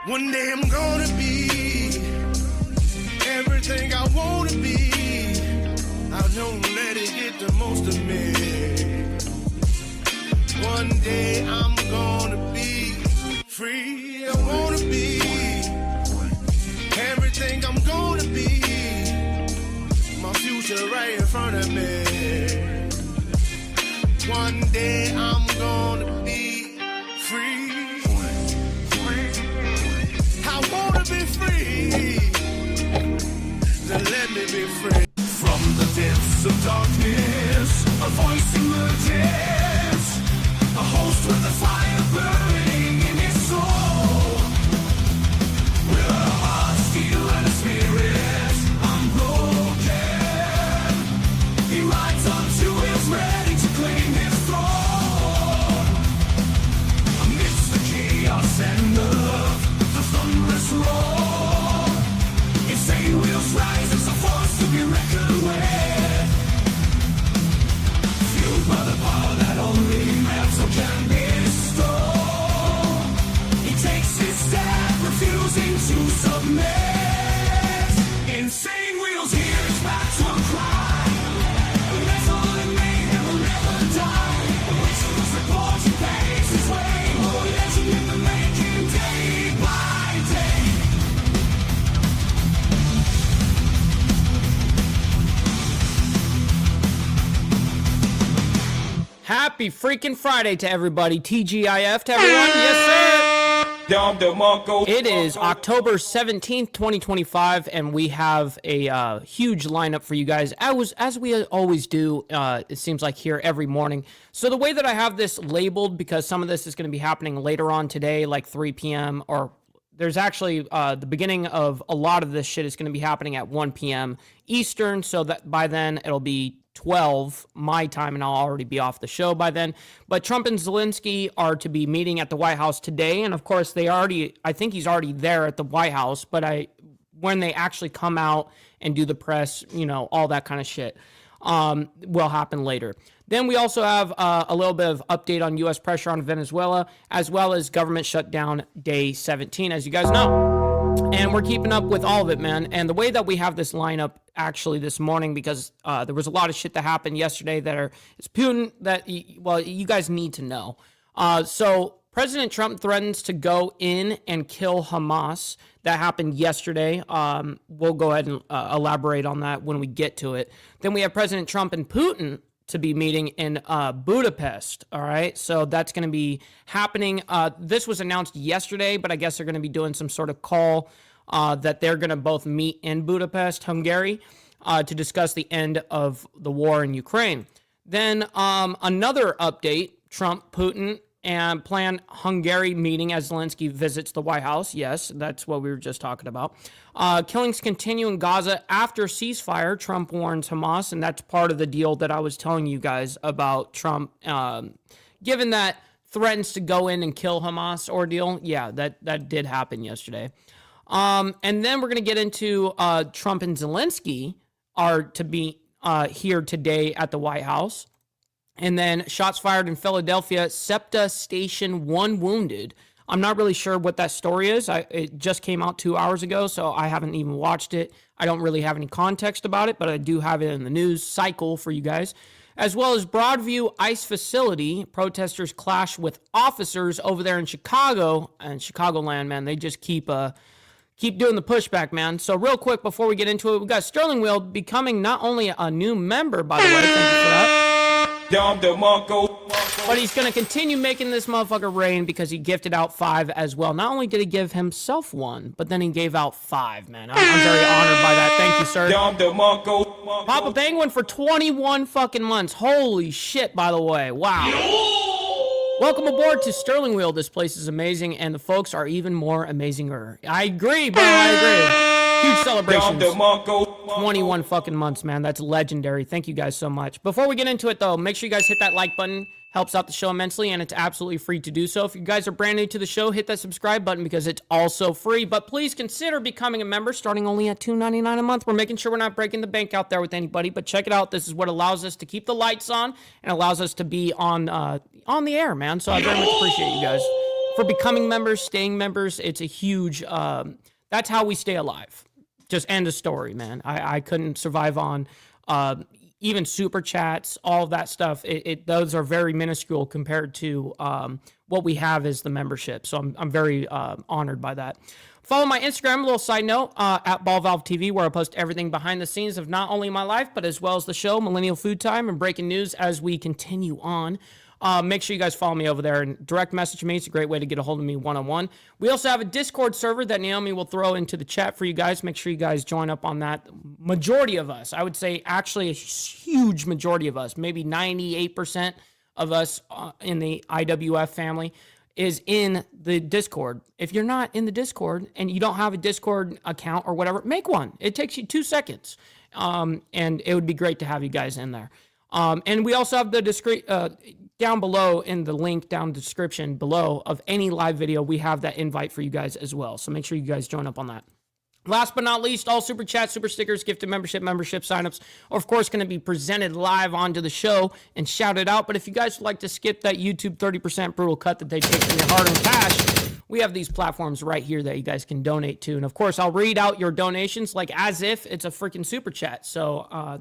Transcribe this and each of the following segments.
One day I'm gonna be everything I wanna be. I don't let it get the most of me. One day I'm gonna be free. I wanna be everything I'm gonna be. My future right in front of me. One day I'm gonna be free. I wanna be free. Then let me be free. From the depths of darkness, a voice emerges. A host with a fire burning in his soul. With a heart steel and a spirit unbroken. He rides on to his ready to claim his throne. Amidst the chaos and love, the thunderous roar. Insane wheels rise as a force to be reckoned with. Fueled by the power that only metal can bestow. He takes his step, refusing to submit. Insane wheels hear his battle cry. Metal and mayhem will never die. The whistles report he pays his way. More legend in the making, day by day. Happy freaking Friday to everybody. TGIF to everyone. Yes, sir. It is October 17th, 2025, and we have a huge lineup for you guys, as we always do, it seems like here every morning. So the way that I have this labeled, because some of this is going to be happening later on today, like 3 p.m., or there's actually the beginning of a lot of this shit is going to be happening at 1 p.m. Eastern, so that by then it'll be 12 my time, and I'll already be off the show by then. But Trump and Zelenskyy are to be meeting at the White House today, and of course I think he's already there at the White House, but when they actually come out and do the press, all that kind of shit will happen later. Then we also have a little bit of update on U.S. pressure on Venezuela, as well as government shutdown day 17, as you guys know. And we're keeping up with all of it, man. And the way that we have this lineup actually this morning, because there was a lot of shit that happened yesterday it's Putin that, you guys need to know. So President Trump threatens to go in and kill Hamas. That happened yesterday. We'll go ahead and elaborate on that when we get to it. Then we have President Trump and Putin to be meeting in Budapest. All right. So that's going to be happening. This was announced yesterday, but I guess they're going to be doing some sort of call that they're going to both meet in Budapest, Hungary, to discuss the end of the war in Ukraine. Then another update, Trump, Putin, and planned Hungary meeting as Zelenskyy visits the White House. Yes, that's what we were just talking about. Killings continue in Gaza after ceasefire. Trump warns Hamas, and that's part of the deal that I was telling you guys about Trump, given that threatens to go in and kill Hamas ordeal. Yeah, that did happen yesterday. And then we're going to get into Trump and Zelenskyy are to be here today at the White House. And then shots fired in Philadelphia, SEPTA Station, 1 wounded. I'm not really sure what that story is. It just came out 2 hours ago, so I haven't even watched it. I don't really have any context about it, but I do have it in the news cycle for you guys. As well as Broadview ICE facility, protesters clash with officers over there in Chicago. And Chicagoland, man, they just keep doing the pushback, man. So real quick, before we get into it, we got Sterling Will becoming not only a new member, by the way, thank you for that. But he's going to continue making this motherfucker rain because he gifted out 5 as well. Not only did he give himself 1, but then he gave out 5, man. I'm very honored by that. Thank you, sir. Papa Penguin for 21 fucking months. Holy shit, by the way. Wow. Welcome aboard to Sterling Wheel. This place is amazing, and the folks are even more amazinger. I agree, bro. I agree. Huge celebrations. 21 fucking months, man. That's legendary. Thank you guys so much. Before we get into it, though, make sure you guys hit that like button. Helps out the show immensely, and it's absolutely free to do so. If you guys are brand new to the show, hit that subscribe button because it's also free. But please consider becoming a member, starting only at $2.99 a month. We're making sure we're not breaking the bank out there with anybody, but check it out. This is what allows us to keep the lights on and allows us to be on the air, man. So I very much appreciate you guys. for becoming members, staying members. It's a huge, that's how we stay alive. Just end of story, man. I couldn't survive on even super chats, all of that stuff. Those are very minuscule compared to what we have as the membership. So I'm very honored by that. Follow my Instagram, a little side note, at BallValveTV, where I post everything behind the scenes of not only my life, but as well as the show, Millennial Food Time, and breaking news as we continue on. Make sure you guys follow me over there and direct message me. It's a great way to get a hold of me one-on-one. We also have a Discord server that Naomi will throw into the chat for you guys. Make sure you guys join up on that. Majority of us, I would say actually a huge majority of us, maybe 98% of us in the IWF family is in the Discord. If you're not in the Discord and you don't have a Discord account or whatever, make one. It takes you 2 seconds. And it would be great to have you guys in there. And we also have the down below in the link down the description below of any live video, we have that invite for you guys as well. So make sure you guys join up on that. Last but not least, all super chats, super stickers, gifted membership signups are, of course, going to be presented live onto the show and shouted out. But if you guys would like to skip that YouTube 30% brutal cut that they take from your hard-earned cash, we have these platforms right here that you guys can donate to. And, of course, I'll read out your donations like as if it's a freaking super chat. So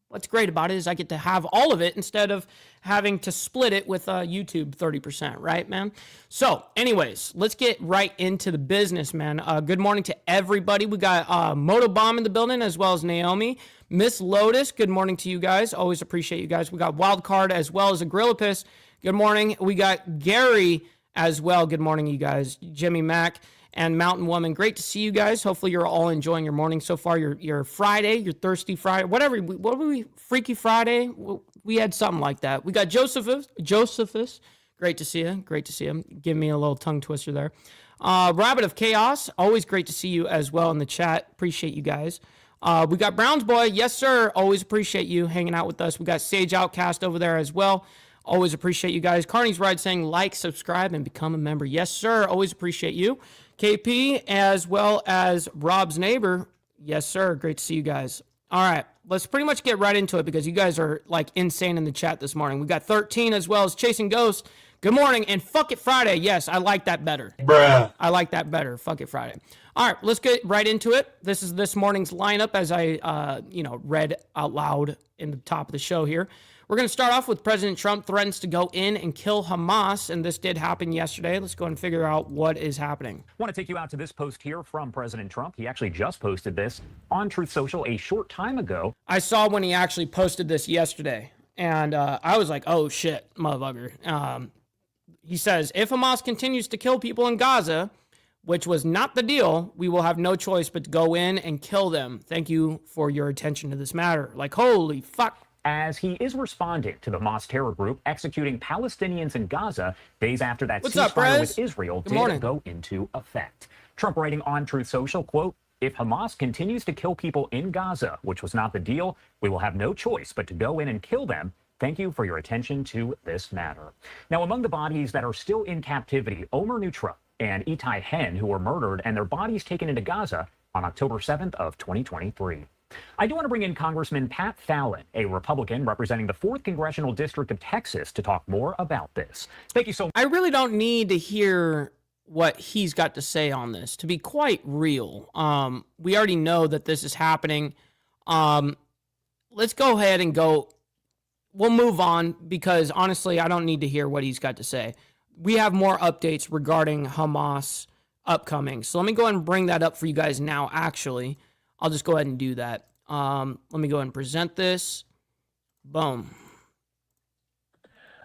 what's great about it is I get to have all of it instead of having to split it with YouTube 30%, right, man? So, anyways, let's get right into the business, man. Good morning to everybody. We got Motobomb in the building as well as Naomi. Miss Lotus, good morning to you guys. Always appreciate you guys. We got Wildcard as well as a Grillipus. Good morning. We got Gary as well. Good morning, you guys. Jimmy Mack and Mountain Woman. Great to see you guys. Hopefully you're all enjoying your morning so far. Your Friday, your Thirsty Friday, whatever. What were we? Freaky Friday? We had something like that. We got Josephus. Great to see you. Great to see him. Give me a little tongue twister there. Rabbit of Chaos. Always great to see you as well in the chat. Appreciate you guys. We got Browns Boy. Yes, sir. Always appreciate you hanging out with us. We got Sage Outcast over there as well. Always appreciate you guys. Carney's Ride saying like, subscribe, and become a member. Yes, sir. Always appreciate you. KP, as well as Rob's neighbor. Yes, sir. Great to see you guys. All right. Let's pretty much get right into it because you guys are like insane in the chat this morning. We got 13 as well as Chasing Ghosts. Good morning. And fuck it Friday. Yes, I like that better. Bruh. I like that better. Fuck it Friday. All right. Let's get right into it. This is this morning's lineup as I, read out loud in the top of the show here. We're going to start off with President Trump threatens to go in and kill Hamas, and this did happen yesterday. Let's go and figure out what is happening. I want to take you out to this post here from President Trump. He actually just posted this on Truth Social a short time ago. I saw when he actually posted this yesterday, and I was like, oh, shit, motherfucker. He says, if Hamas continues to kill people in Gaza, which was not the deal, we will have no choice but to go in and kill them. Thank you for your attention to this matter. Like, holy fuck. As he is responding to the Hamas terror group executing Palestinians in Gaza days after that ceasefire with Israel did go into effect. Trump writing on Truth Social, quote, if Hamas continues to kill people in Gaza, which was not the deal, we will have no choice but to go in and kill them. Thank you for your attention to this matter. Now, among the bodies that are still in captivity, Omer Nutra and Itai Hen, who were murdered and their bodies taken into Gaza on October 7th of 2023. I do want to bring in Congressman Pat Fallon, a Republican representing the 4th Congressional District of Texas, to talk more about this. Thank you so much. I really don't need to hear what he's got to say on this, to be quite real. We already know that this is happening. Let's go ahead and go. We'll move on because, honestly, I don't need to hear what he's got to say. We have more updates regarding Hamas upcoming. So let me go ahead and bring that up for you guys now, actually. I'll just go ahead and do that. Let me go ahead and present this. Boom.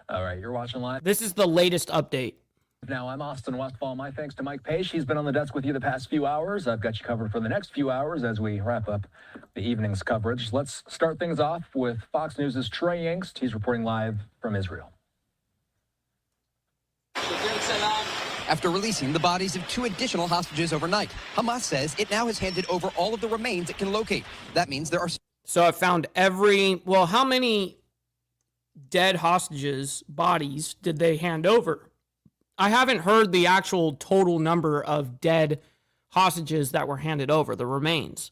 All right, you're watching live. This is the latest update. Now, I'm Austin Westfall. My thanks to Mike Page. He's been on the desk with you the past few hours. I've got you covered for the next few hours as we wrap up the evening's coverage. Let's start things off with Fox News' Trey Yingst. He's reporting live from Israel. After releasing the bodies of 2 additional hostages overnight, Hamas says it now has handed over all of the remains it can locate. That means there are... So it found how many dead hostages' bodies did they hand over? I haven't heard the actual total number of dead hostages that were handed over, the remains.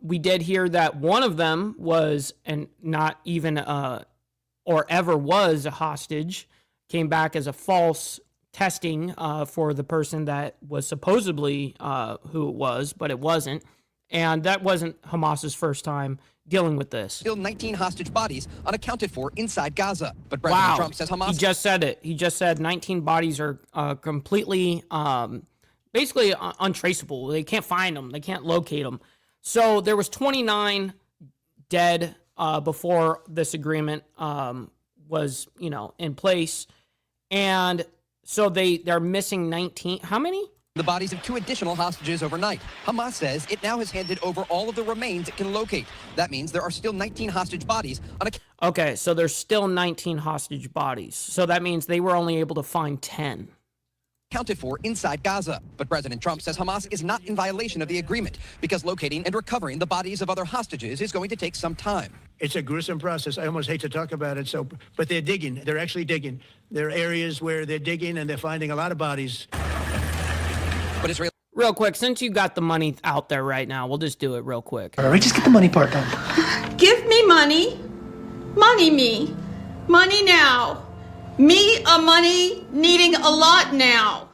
We did hear that one of them was, and not even or ever was a hostage, came back as a false testing for the person that was supposedly who it was, but it wasn't. And that wasn't Hamas's first time dealing with this. Still 19 hostage bodies unaccounted for inside Gaza. But President Trump says Hamas... He just said it. He just said 19 bodies are completely, basically untraceable. They can't find them. They can't locate them. So there was 29 dead before this agreement was, in place. And so they're missing 19. How many? The bodies of 2 additional hostages overnight. Hamas says it now has handed over all of the remains it can locate. That means there are still 19 hostage bodies. Okay, so there's still 19 hostage bodies. So that means they were only able to find 10. Accounted for inside Gaza. But President Trump says Hamas is not in violation of the agreement because locating and recovering the bodies of other hostages is going to take some time. It's a gruesome process. I almost hate to talk about it. But they're digging. They're actually digging. There are areas where they're digging and they're finding a lot of bodies. But Israel... Real quick, since you got the money out there right now, we'll just do it real quick. All right, just get the money part done. Give me money. Money me. Money now. Me a money needing a lot now.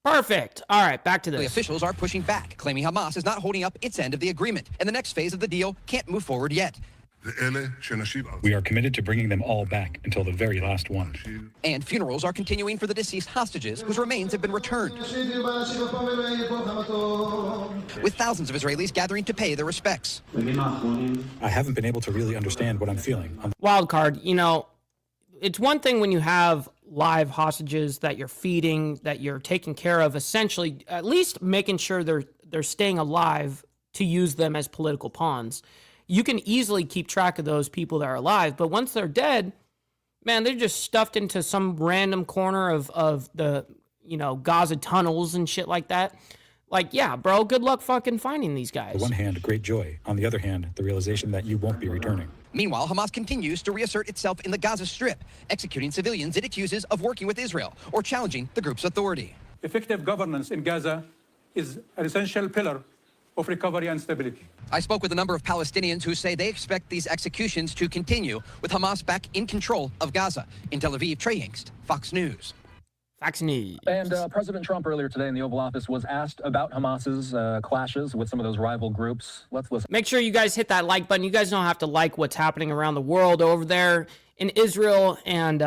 Perfect. All right, back to this. The officials are pushing back, claiming Hamas is not holding up its end of the agreement, and the next phase of the deal can't move forward yet. We are committed to bringing them all back until the very last one. And funerals are continuing for the deceased hostages whose remains have been returned, with thousands of Israelis gathering to pay their respects. I haven't been able to really understand what I'm feeling. Wild card, it's one thing when you have live hostages that you're feeding, that you're taking care of, essentially, at least making sure they're staying alive to use them as political pawns. You can easily keep track of those people that are alive, but once they're dead, man, they're just stuffed into some random corner of the, Gaza tunnels and shit like that. Like, yeah, bro, good luck fucking finding these guys. On the one hand, great joy. On the other hand, the realization that you won't be returning. Meanwhile, Hamas continues to reassert itself in the Gaza Strip, executing civilians it accuses of working with Israel or challenging the group's authority. Effective governance in Gaza is an essential pillar of recovery and stability. I spoke with a number of Palestinians who say they expect these executions to continue, with Hamas back in control of Gaza. In Tel Aviv, Trey Yingst, Fox News. Fox News. And President Trump earlier today in the Oval Office was asked about Hamas's clashes with some of those rival groups. Let's listen. Make sure you guys hit that like button. You guys don't have to like what's happening around the world over there in Israel and,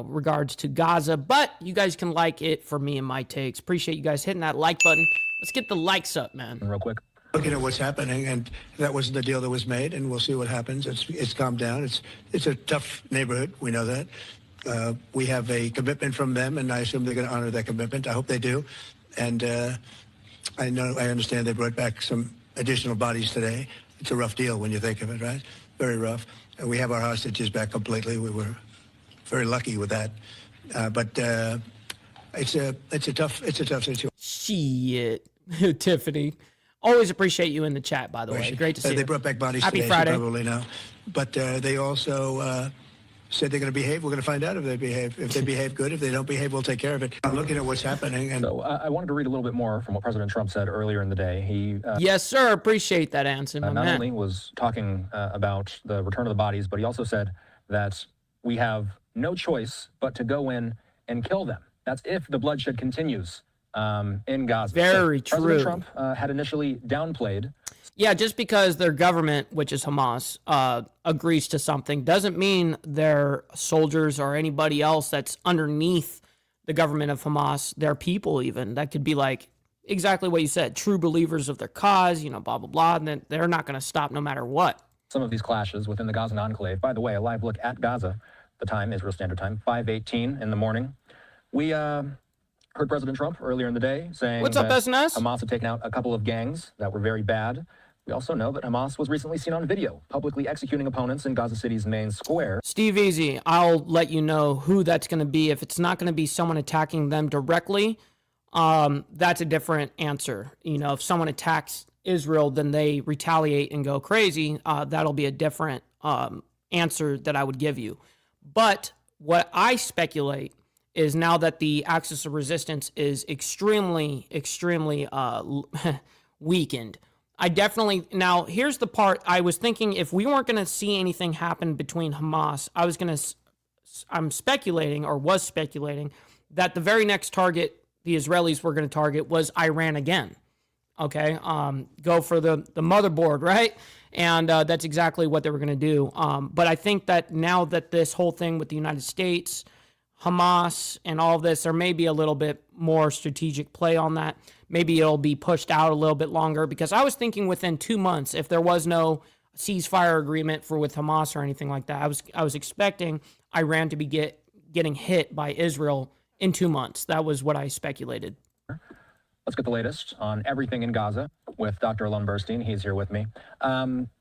regards to Gaza, but you guys can like it for me and my takes. Appreciate you guys hitting that like button. Let's get the likes up, man. Real quick. Looking at what's happening, and that wasn't the deal that was made, and we'll see what happens. It's calmed down. It's a tough neighborhood. We know that. We have a commitment from them, and I assume they're going to honor that commitment. I hope they do. And I understand they brought back some additional bodies today. It's a rough deal when you think of it, right? Very rough. We have our hostages back completely. We were very lucky with that. But it's a tough situation. Shit, Tiffany. Always appreciate you in the chat, by the way. Great to see you. They brought back bodies Happy today, Friday. so probably now. But they also said they're going to behave. We're going to find out if they behave. If they behave good, if they don't behave, we'll take care of it. I'm looking at what's happening. And so I wanted to read a little bit more from what President Trump said earlier in the day. He yes, sir. Appreciate that answer. Not only was talking about the return of the bodies, but he also said that we have no choice but to go in and kill them. That's if the bloodshed continues in Gaza. Very true. President Trump had initially downplayed. Yeah, just because their government, which is Hamas, agrees to something doesn't mean their soldiers or anybody else that's underneath the government of Hamas, their people even, that could be like exactly what you said, true believers of their cause, blah, blah, blah, and then they're not going to stop no matter what. Some of these clashes within the Gazan enclave. By the way, a live look at Gaza, the time, Israel Standard Time, 5:18 in the morning. We heard President Trump earlier in the day saying what's up, SNS? Hamas had taken out a couple of gangs that were very bad. We also know that Hamas was recently seen on video publicly executing opponents in Gaza City's main square. Steve Easy, I'll let you know who that's going to be. If it's not going to be someone attacking them directly, that's a different answer. If someone attacks Israel, then they retaliate and go crazy. That'll be a different answer that I would give you. But what I speculate is now that the axis of resistance is extremely, extremely weakened, now here's the part I was thinking, if we weren't going to see anything happen between Hamas, I'm speculating or was speculating that the very next target the Israelis were going to target was Iran again. Okay, go for the motherboard, right? And that's exactly what they were going to do. But I think that now that this whole thing with the United States, Hamas, and all of this, there may be a little bit more strategic play on that. Maybe it'll be pushed out a little bit longer, because I was thinking within 2 months, if there was no ceasefire agreement with Hamas or anything like that, I was expecting Iran to be getting hit by Israel in 2 months. That was what I speculated. Let's get the latest on everything in Gaza with Dr. Alon Burstein. He's here with me.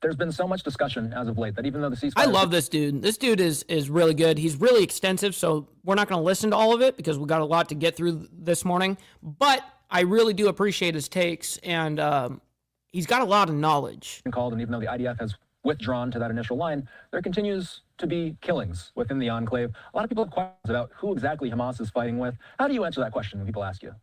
There's been so much discussion as of late that even though the ceasefire... I love this dude. This dude is really good. He's really extensive, so we're not going to listen to all of it because we got a lot to get through this morning. But I really do appreciate his takes, and he's got a lot of knowledge. Called, and even though the IDF has withdrawn to that initial line, there continues to be killings within the enclave. A lot of people have questions about who exactly Hamas is fighting with. How do you answer that question when people ask you?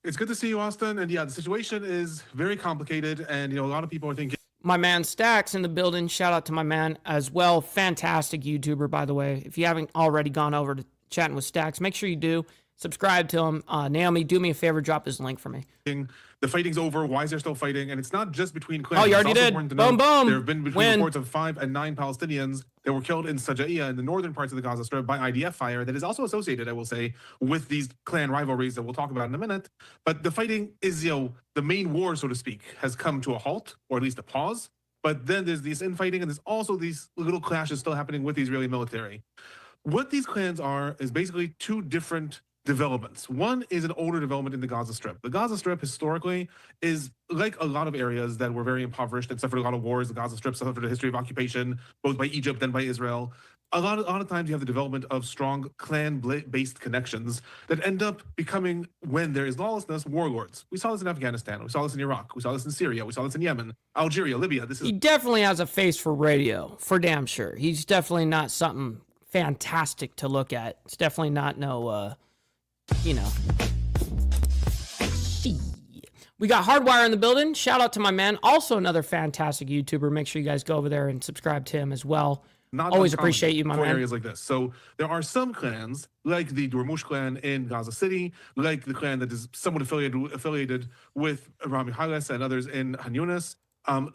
It's good to see you, Austin. And yeah, the situation is very complicated. And, a lot of people are thinking. My man Stacks in the building. Shout out to my man as well. Fantastic YouTuber, by the way. If you haven't already gone over to Chatting with Stacks, make sure you do. Subscribe to him. Naomi, do me a favor. Drop his link for me. The fighting's over. Why is there still fighting? And it's not just between clans. Oh, you already did. Boom, boom. There have been between reports of 5 and 9 Palestinians that were killed in Sajaiya in the northern parts of the Gaza Strip by IDF fire that is also associated, I will say, with these clan rivalries that we'll talk about in a minute. But the fighting is, the main war, so to speak, has come to a halt, or at least a pause. But then there's this infighting, and there's also these little clashes still happening with the Israeli military. What these clans are is basically 2 different developments. One is an older development in the Gaza Strip. The Gaza Strip historically is like a lot of areas that were very impoverished and suffered a lot of wars. The Gaza Strip suffered a history of occupation, both by Egypt and by Israel. A lot of times you have the development of strong clan-based connections that end up becoming, when there is lawlessness, warlords. We saw this in Afghanistan. We saw this in Iraq. We saw this in Syria. We saw this in Yemen, Algeria, Libya. He definitely has a face for radio, for damn sure. He's definitely not something fantastic to look at. It's definitely not We got Hardwire in the building. Shout out to my man. Also another fantastic YouTuber. Make sure you guys go over there and subscribe to him as well. Always appreciate you, my man. Areas like this. So there are some clans, like the Dormush clan in Gaza City, like the clan that is somewhat affiliated with Rami Halas and others in Han Yunis,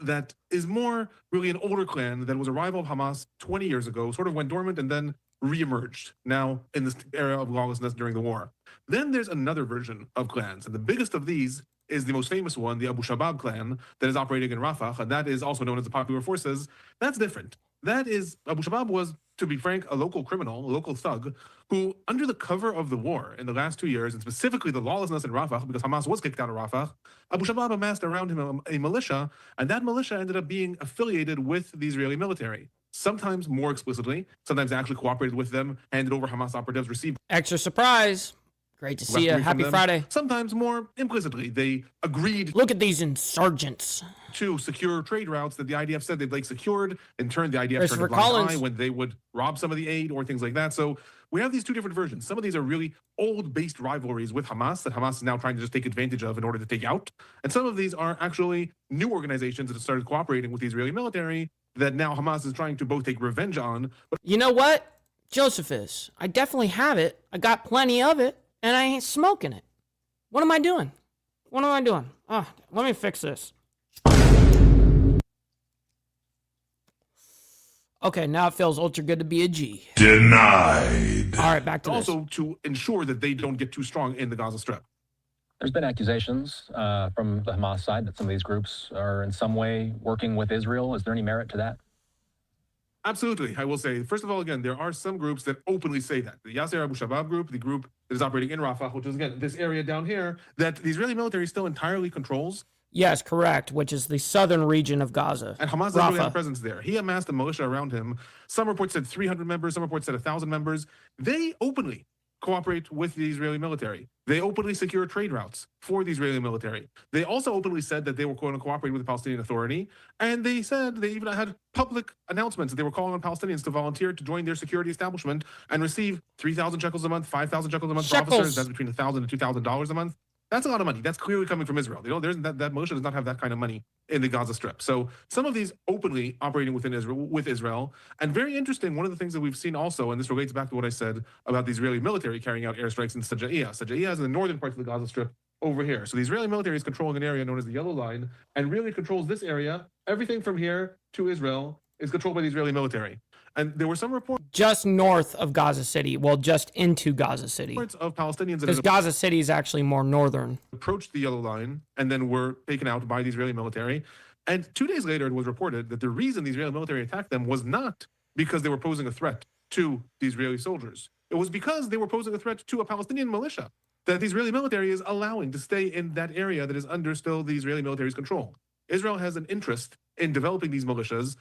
that is more really an older clan that was a rival of Hamas 20 years ago, sort of went dormant and then reemerged now in this era of lawlessness during the war. Then there's another version of clans, and the biggest of these is the most famous one, the Abu Shabab clan, that is operating in Rafah, and that is also known as the Popular Forces. That's different. That is, Abu Shabab was, to be frank, a local criminal, a local thug, who, under the cover of the war in the last 2 years, and specifically the lawlessness in Rafah, because Hamas was kicked out of Rafah, Abu Shabab amassed around him a militia, and that militia ended up being affiliated with the Israeli military. Sometimes more explicitly, sometimes actually cooperated with them, handed over Hamas operatives, received extra surprise. Great to see you. Happy Friday. Sometimes more implicitly, they agreed. Look at these insurgents. To secure trade routes that the IDF said they'd secured. In turn, the IDF turned a blind eye when they would rob some of the aid or things like that. So we have these 2 different versions. Some of these are really old-based rivalries with Hamas that Hamas is now trying to just take advantage of in order to take out. And some of these are actually new organizations that have started cooperating with the Israeli military that now Hamas is trying to both take revenge on. But you know what, Josephus? I definitely have it. I got plenty of it, and I ain't smoking it. What am I doing? What am I doing? Oh, let me fix this. Okay, now it feels ultra good to be a G. Denied. All right, back to this. Also to ensure that they don't get too strong in the Gaza Strip. There's been accusations from the Hamas side that some of these groups are in some way working with Israel. Is there any merit to that? Absolutely. I will say, first of all, again, there are some groups that openly say that. The Yasser Abu Shabab group, the group that is operating in Rafah, which is, again, this area down here, that the Israeli military still entirely controls. Yes, correct, which is the southern region of Gaza. And Hamas doesn't really have a presence there. He amassed a militia around him. Some reports said 300 members, some reports said 1,000 members. They openly cooperate with the Israeli military. They openly secure trade routes for the Israeli military. They also openly said that they were going to cooperate with the Palestinian Authority. And they said they even had public announcements that they were calling on Palestinians to volunteer to join their security establishment and receive 3,000 shekels a month, 5,000 shekels a month for officers. That's between $1,000 and $2,000 a month. That's a lot of money. That's clearly coming from Israel. That militia does not have that kind of money in the Gaza Strip. So some of these openly operating with Israel. And very interesting, one of the things that we've seen also, and this relates back to what I said about the Israeli military carrying out airstrikes in Saja'iyah. Saja'iyah is in the northern parts of the Gaza Strip over here. So the Israeli military is controlling an area known as the Yellow Line and really controls this area. Everything from here to Israel is controlled by the Israeli military. And there were some reports just north of Gaza City, well, just into Gaza City. Reports of Palestinians because Gaza City is actually more northern. Approached the Yellow Line and then were taken out by the Israeli military. And 2 days later, it was reported that the reason the Israeli military attacked them was not because they were posing a threat to the Israeli soldiers. It was because they were posing a threat to a Palestinian militia that the Israeli military is allowing to stay in that area that is under still the Israeli military's control. Israel has an interest in developing these militias.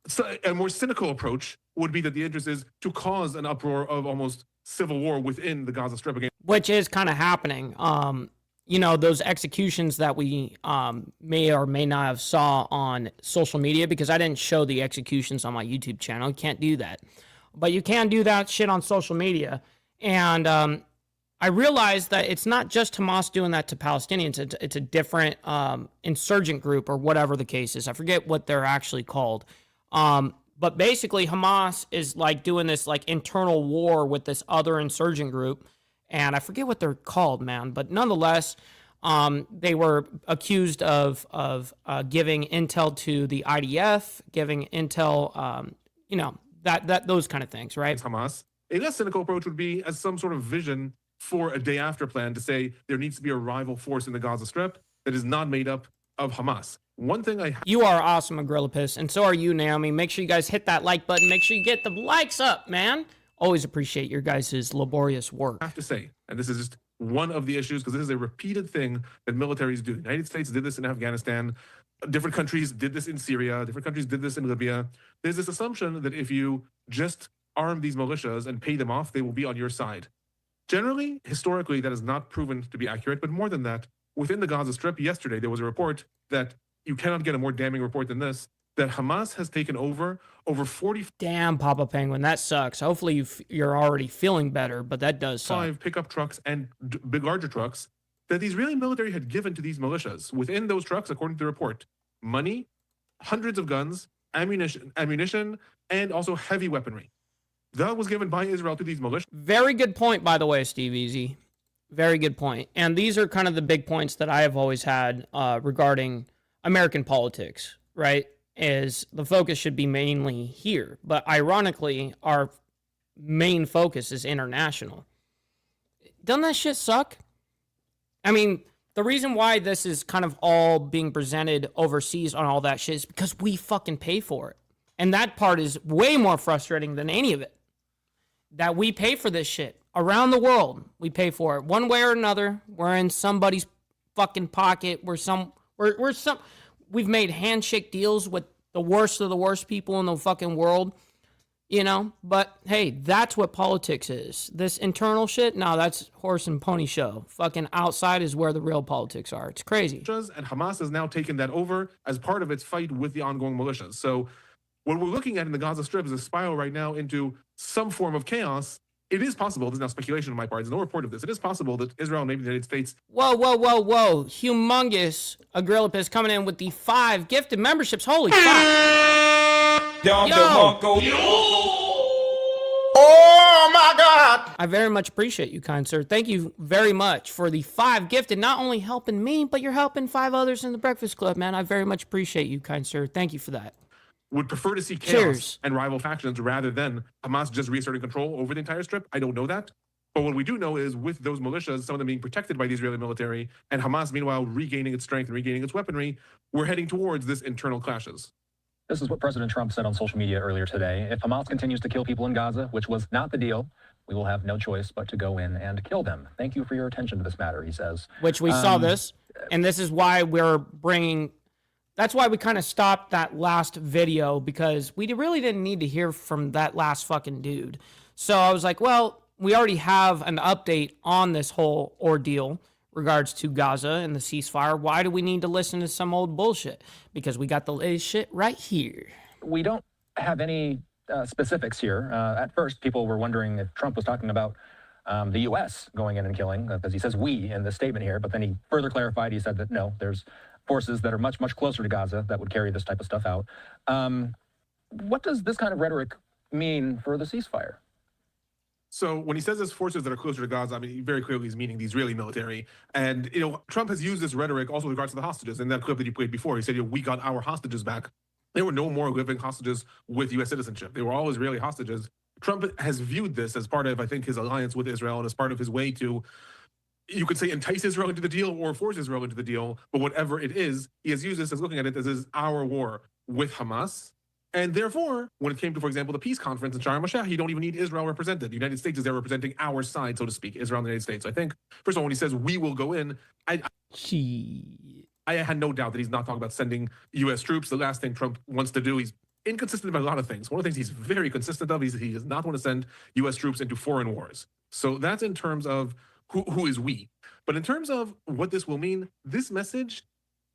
So a more cynical approach would be that the interest is to cause an uproar of almost civil war within the Gaza Strip again. Which is kind of happening. You know, those executions that we may or may not have saw on social media, because I didn't show the executions on my YouTube channel. You can't do that. But you can do that shit on social media. And I realized that it's not just Hamas doing that to Palestinians. It's a different insurgent group or whatever the case is. I forget what they're actually called. But basically Hamas is like doing this like internal war with this other insurgent group. And I forget what they're called, man. But nonetheless, they were accused of giving intel to the IDF, giving intel, you know, those kind of things, right? Hamas. A less cynical approach would be as some sort of vision for a day after plan to say there needs to be a rival force in the Gaza Strip that is not made up of Hamas. One thing you are awesome, Agrillipus, and so are you, Naomi. Make sure you guys hit that like button. Make sure you get the likes up, man. Always appreciate your guys' laborious work. I have to say, and this is just one of the issues, because this is a repeated thing that militaries do. The United States did this in Afghanistan. Different countries did this in Syria. Different countries did this in Libya. There's this assumption that if you just arm these militias and pay them off, they will be on your side. Generally, historically, that is not proven to be accurate. But more than that, within the Gaza Strip, yesterday, there was a report that you cannot get a more damning report than this, that Hamas has taken over 40... Damn, Papa Penguin, that sucks. Hopefully you're already feeling better, but that does suck. 5 pickup trucks and larger trucks that the Israeli military had given to these militias. Within those trucks, according to the report, money, hundreds of guns, ammunition, and also heavy weaponry. That was given by Israel to these militias. Very good point, by the way, Steve Easy. Very good point. And these are kind of the big points that I have always had regarding American politics, right? Is the focus should be mainly here. But ironically, our main focus is international. Doesn't that shit suck? I mean, the reason why this is kind of all being presented overseas on all that shit is because we fucking pay for it. And that part is way more frustrating than any of it. That we pay for this shit. Around the world, we pay for it. One way or another, we're in somebody's fucking pocket. We've made handshake deals with the worst of the worst people in the fucking world, you know? But hey, that's what politics is. This internal shit, no, that's horse and pony show. Fucking outside is where the real politics are. It's crazy. And Hamas has now taken that over as part of its fight with the ongoing militias. So what we're looking at in the Gaza Strip is a spiral right now into some form of chaos. It is possible, this is now speculation on my part, there's no report of this. It is possible that Israel and maybe the United States... Whoa. Humongous Agrillipus coming in with the 5 gifted memberships. Holy fuck. Oh my God. I very much appreciate you, kind sir. Thank you very much for the 5 gifted, not only helping me, but you're helping 5 others in the Breakfast Club, man. I very much appreciate you, kind sir. Thank you for that. Would prefer to see chaos and rival factions rather than Hamas just reasserting control over the entire strip. I don't know that. But what we do know is with those militias, some of them being protected by the Israeli military, and Hamas, meanwhile, regaining its strength and regaining its weaponry, we're heading towards this internal clashes. This is what President Trump said on social media earlier today. If Hamas continues to kill people in Gaza, which was not the deal, we will have no choice but to go in and kill them. Thank you for your attention to this matter, he says. Which we saw this, and this is why we're bringing... That's why we kind of stopped that last video, because we really didn't need to hear from that last fucking dude. So I was like, well, we already have an update on this whole ordeal regards to Gaza and the ceasefire. Why do we need to listen to some old bullshit? Because we got the latest shit right here. We don't have any specifics here. At first, people were wondering if Trump was talking about the U.S. going in and killing, because he says we in the statement here, but then he further clarified, he said that no, there's forces that are much, much closer to Gaza that would carry this type of stuff out. What does this kind of rhetoric mean for the ceasefire? So when he says there's forces that are closer to Gaza, I mean, very clearly he's meaning the Israeli military. And, Trump has used this rhetoric also with regards to the hostages. In that clip that you played before, he said, we got our hostages back. There were no more living hostages with U.S. citizenship. They were all Israeli hostages. Trump has viewed this as part of, I think, his alliance with Israel and as part of his way to, you could say, entice Israel into the deal or force Israel into the deal. But whatever it is, he has used this as looking at it as our war with Hamas. And therefore, when it came to, for example, the peace conference in Sharm el-Sheikh, you don't even need Israel represented. The United States is there representing our side, so to speak, Israel and the United States. I think, first of all, when he says we will go in, I had no doubt that he's not talking about sending U.S. troops. The last thing Trump wants to do, he's inconsistent about a lot of things. One of the things he's very consistent of, he does not want to send U.S. troops into foreign wars. So that's in terms of who is we. But in terms of what this will mean, this message,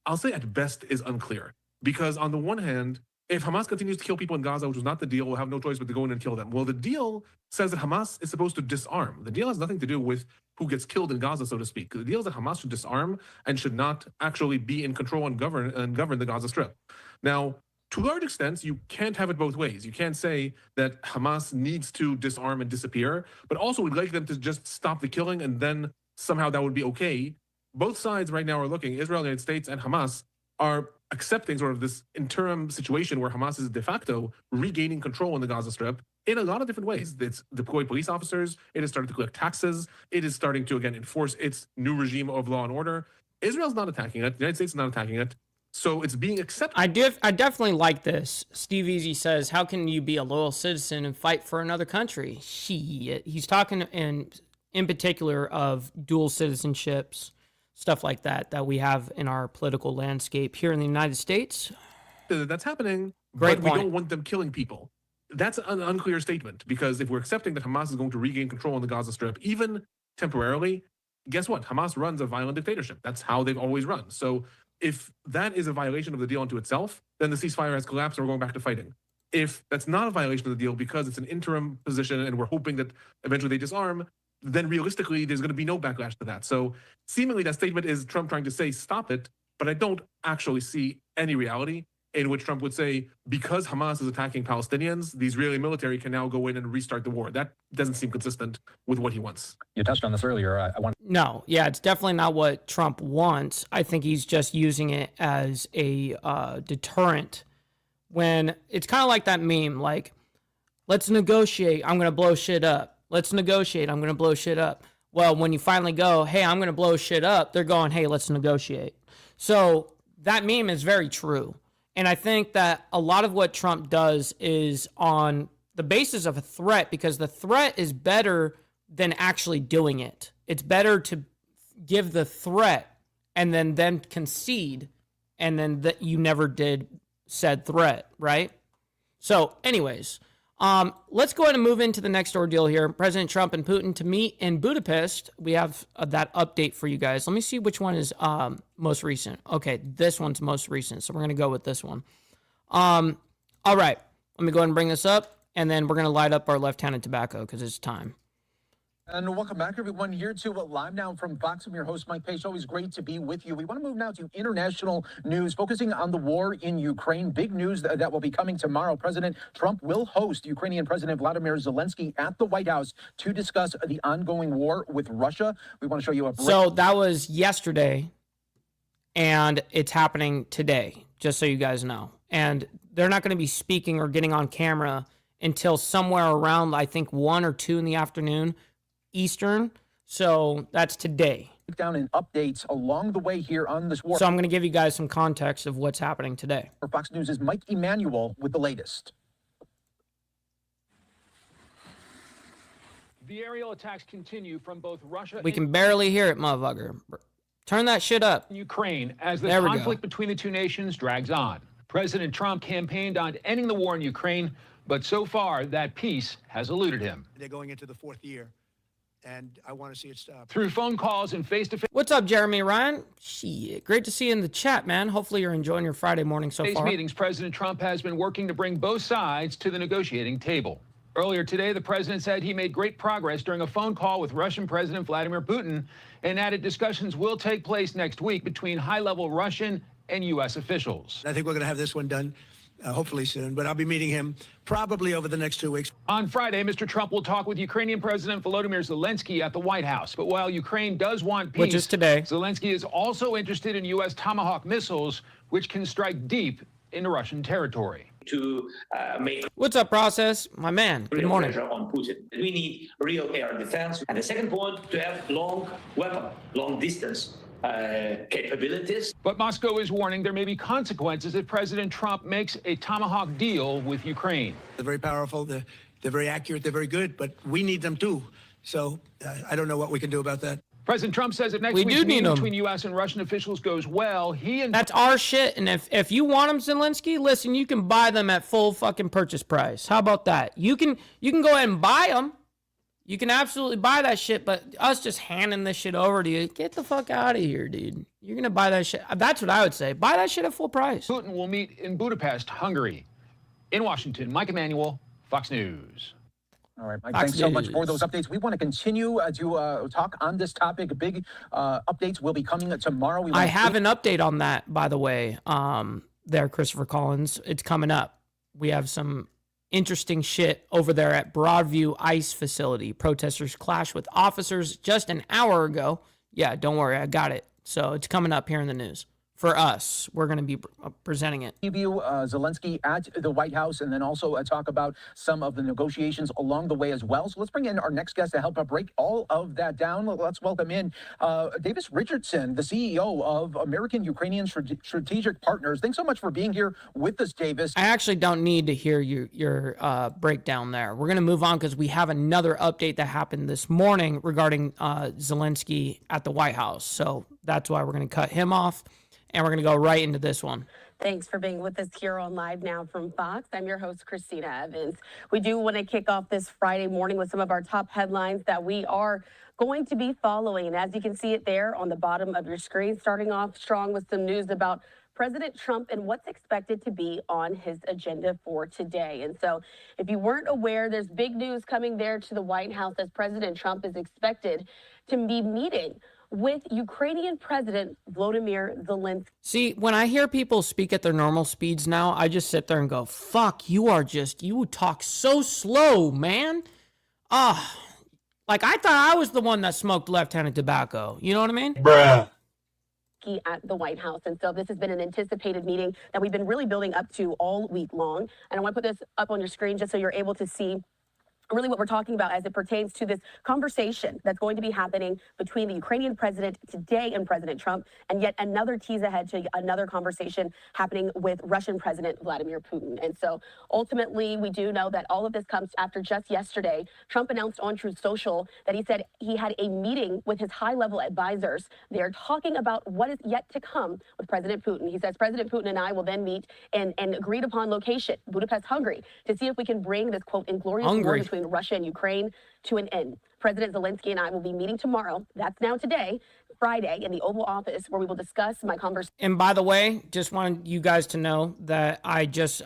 I'll say at best, is unclear. Because on the one hand, if Hamas continues to kill people in Gaza, which was not the deal, we'll have no choice but to go in and kill them. Well, the deal says that Hamas is supposed to disarm. The deal has nothing to do with who gets killed in Gaza, so to speak. The deal is that Hamas should disarm and should not actually be in control and govern the Gaza Strip. Now, to large extents, you can't have it both ways. You can't say that Hamas needs to disarm and disappear, but also we'd like them to just stop the killing and then somehow that would be okay. Both sides right now are looking, Israel, the United States, and Hamas are accepting sort of this interim situation where Hamas is de facto regaining control in the Gaza Strip in a lot of different ways. It's deployed police officers. It has started to collect taxes. It is starting to, again, enforce its new regime of law and order. Israel's not attacking it. The United States is not attacking it. So it's being accepted. I definitely like this. Steve Easy says, how can you be a loyal citizen and fight for another country? He's talking in particular of dual citizenships, stuff like that we have in our political landscape here in the United States. That's happening, Great but point. We don't want them killing people. That's an unclear statement, because if we're accepting that Hamas is going to regain control on the Gaza Strip, even temporarily, guess what? Hamas runs a violent dictatorship. That's how they've always run. So if that is a violation of the deal unto itself, then the ceasefire has collapsed and we're going back to fighting. If that's not a violation of the deal because it's an interim position and we're hoping that eventually they disarm, then realistically, there's going to be no backlash to that. So seemingly that statement is Trump trying to say, stop it, but I don't actually see any reality in which Trump would say, because Hamas is attacking Palestinians, the Israeli military can now go in and restart the war. That doesn't seem consistent with what he wants. You touched on this earlier. No, yeah, it's definitely not what Trump wants. I think he's just using it as a deterrent when it's kind of like that meme, like, let's negotiate, I'm going to blow shit up. Let's negotiate, I'm going to blow shit up. Well, when you finally go, hey, I'm going to blow shit up, they're going, hey, let's negotiate. So that meme is very true. And I think that a lot of what Trump does is on the basis of a threat, because the threat is better than actually doing it. It's better to give the threat and then concede, and then that you never did said threat, right? So anyways, let's go ahead and move into the next ordeal here. President Trump and Putin to meet in Budapest. We have that update for you guys. Let me see which one is most recent. Okay, this one's most recent, so we're going to go with this one. All right, let me go ahead and bring this up, and then we're going to light up our left-handed tobacco because it's time. And welcome back, everyone, here to Live Now from Fox. I'm your host, Mike Page. Always great to be with you. We want to move now to international news, focusing on the war in Ukraine. Big news that will be coming tomorrow. President Trump will host Ukrainian President Vladimir Zelenskyy at the White House to discuss the ongoing war with Russia. We want to show you a break. So that was yesterday, and it's happening today, just so you guys know. And they're not going to be speaking or getting on camera until somewhere around, I think, 1 or 2 in the afternoon Eastern. So that's today. Down and updates along the way here on this war. So I'm going to give you guys some context of what's happening today. For Fox News is Mike Emanuel with the latest. The aerial attacks continue from both Russia. We can barely hear it, motherfucker. Turn that shit up. Ukraine as the conflict between the two nations drags on. President Trump campaigned on ending the war in Ukraine, but so far that peace has eluded him. They're going into the 4th year, and I want to see it stop. Through phone calls and face-to-face. What's up, Jeremy Ryan? Shit, great to see you in the chat, man. Hopefully you're enjoying your Friday morning so far. Meetings, President Trump has been working to bring both sides to the negotiating table. Earlier today, the president said he made great progress during a phone call with Russian President Vladimir Putin and added discussions will take place next week between high-level Russian and U.S. officials. I think we're going to have this one done hopefully soon, but I'll be meeting him probably over the next 2 weeks. On Friday, Mr. Trump will talk with Ukrainian President Volodymyr Zelenskyy at the White House. But while Ukraine does want peace, which is today, Zelenskyy is also interested in U.S. Tomahawk missiles, which can strike deep into Russian territory. To make what's up, process, my man. Good morning. Pressure on Putin. We need real air defense, and the second point, to have long distance capabilities. But Moscow is warning there may be consequences if President Trump makes a Tomahawk deal with Ukraine. They're very powerful. They're very accurate. They're very good, but we need them too. So I don't know what we can do about that. President Trump says if next week's meeting between U.S. and Russian officials goes well, that's our shit. And if you want them, Zelenskyy, listen, you can buy them at full fucking purchase price. How about that? You can go ahead and buy them. You can absolutely buy that shit, but us just handing this shit over to you, get the fuck out of here, dude. You're gonna buy that shit. That's what I would say. Buy that shit at full price. Putin will meet in Budapest, Hungary. In Washington, Mike Emanuel, Fox News. All right, Mike, thanks so much for those updates. We want to continue to talk on this topic. Big updates will be coming tomorrow. I have an update on that, by the way, there, Christopher Collins. It's coming up. We have some interesting shit over there at Broadview ICE facility. Protesters clashed with officers just an hour ago. Yeah, don't worry, I got it. So it's coming up here in the news. For us, we're going to be presenting it. Preview Zelenskyy at the White House, and then also talk about some of the negotiations along the way as well. So let's bring in our next guest to help break all of that down. Let's welcome in Davis Richardson, the CEO of American Ukrainian Strategic Partners. Thanks so much for being here with us, Davis. I actually don't need to hear your breakdown there. We're going to move on because we have another update that happened this morning regarding Zelenskyy at the White House. So that's why we're going to cut him off. And we're going to go right into this one. Thanks for being with us here on Live Now from Fox. I'm your host, Christina Evans. We do want to kick off this Friday morning with some of our top headlines that we are going to be following. And as you can see it there on the bottom of your screen, starting off strong with some news about President Trump and what's expected to be on his agenda for today. And so if you weren't aware, there's big news coming there to the White House as President Trump is expected to be meeting with Ukrainian President Volodymyr Zelenskyy. See, when I hear people speak at their normal speeds now, I just sit there and go, fuck, you talk so slow, man. Like I thought I was the one that smoked left-handed tobacco. You know what I mean? Bruh. At the White House. And so this has been an anticipated meeting that we've been really building up to all week long. And I want to put this up on your screen just so you're able to see really what we're talking about as it pertains to this conversation that's going to be happening between the Ukrainian president today and President Trump, and yet another tease ahead to another conversation happening with Russian President Vladimir Putin. And so ultimately, we do know that all of this comes after just yesterday, Trump announced on Truth Social that he said he had a meeting with his high-level advisors. They're talking about what is yet to come with President Putin. He says President Putin and I will then meet and agreed upon location, Budapest, Hungary, to see if we can bring this, quote, inglorious war between Russia and Ukraine to an end. President Zelenskyy and I will be meeting tomorrow. That's now today, Friday, in the Oval Office, where we will discuss my conversation. And by the way, just wanted you guys to know that I just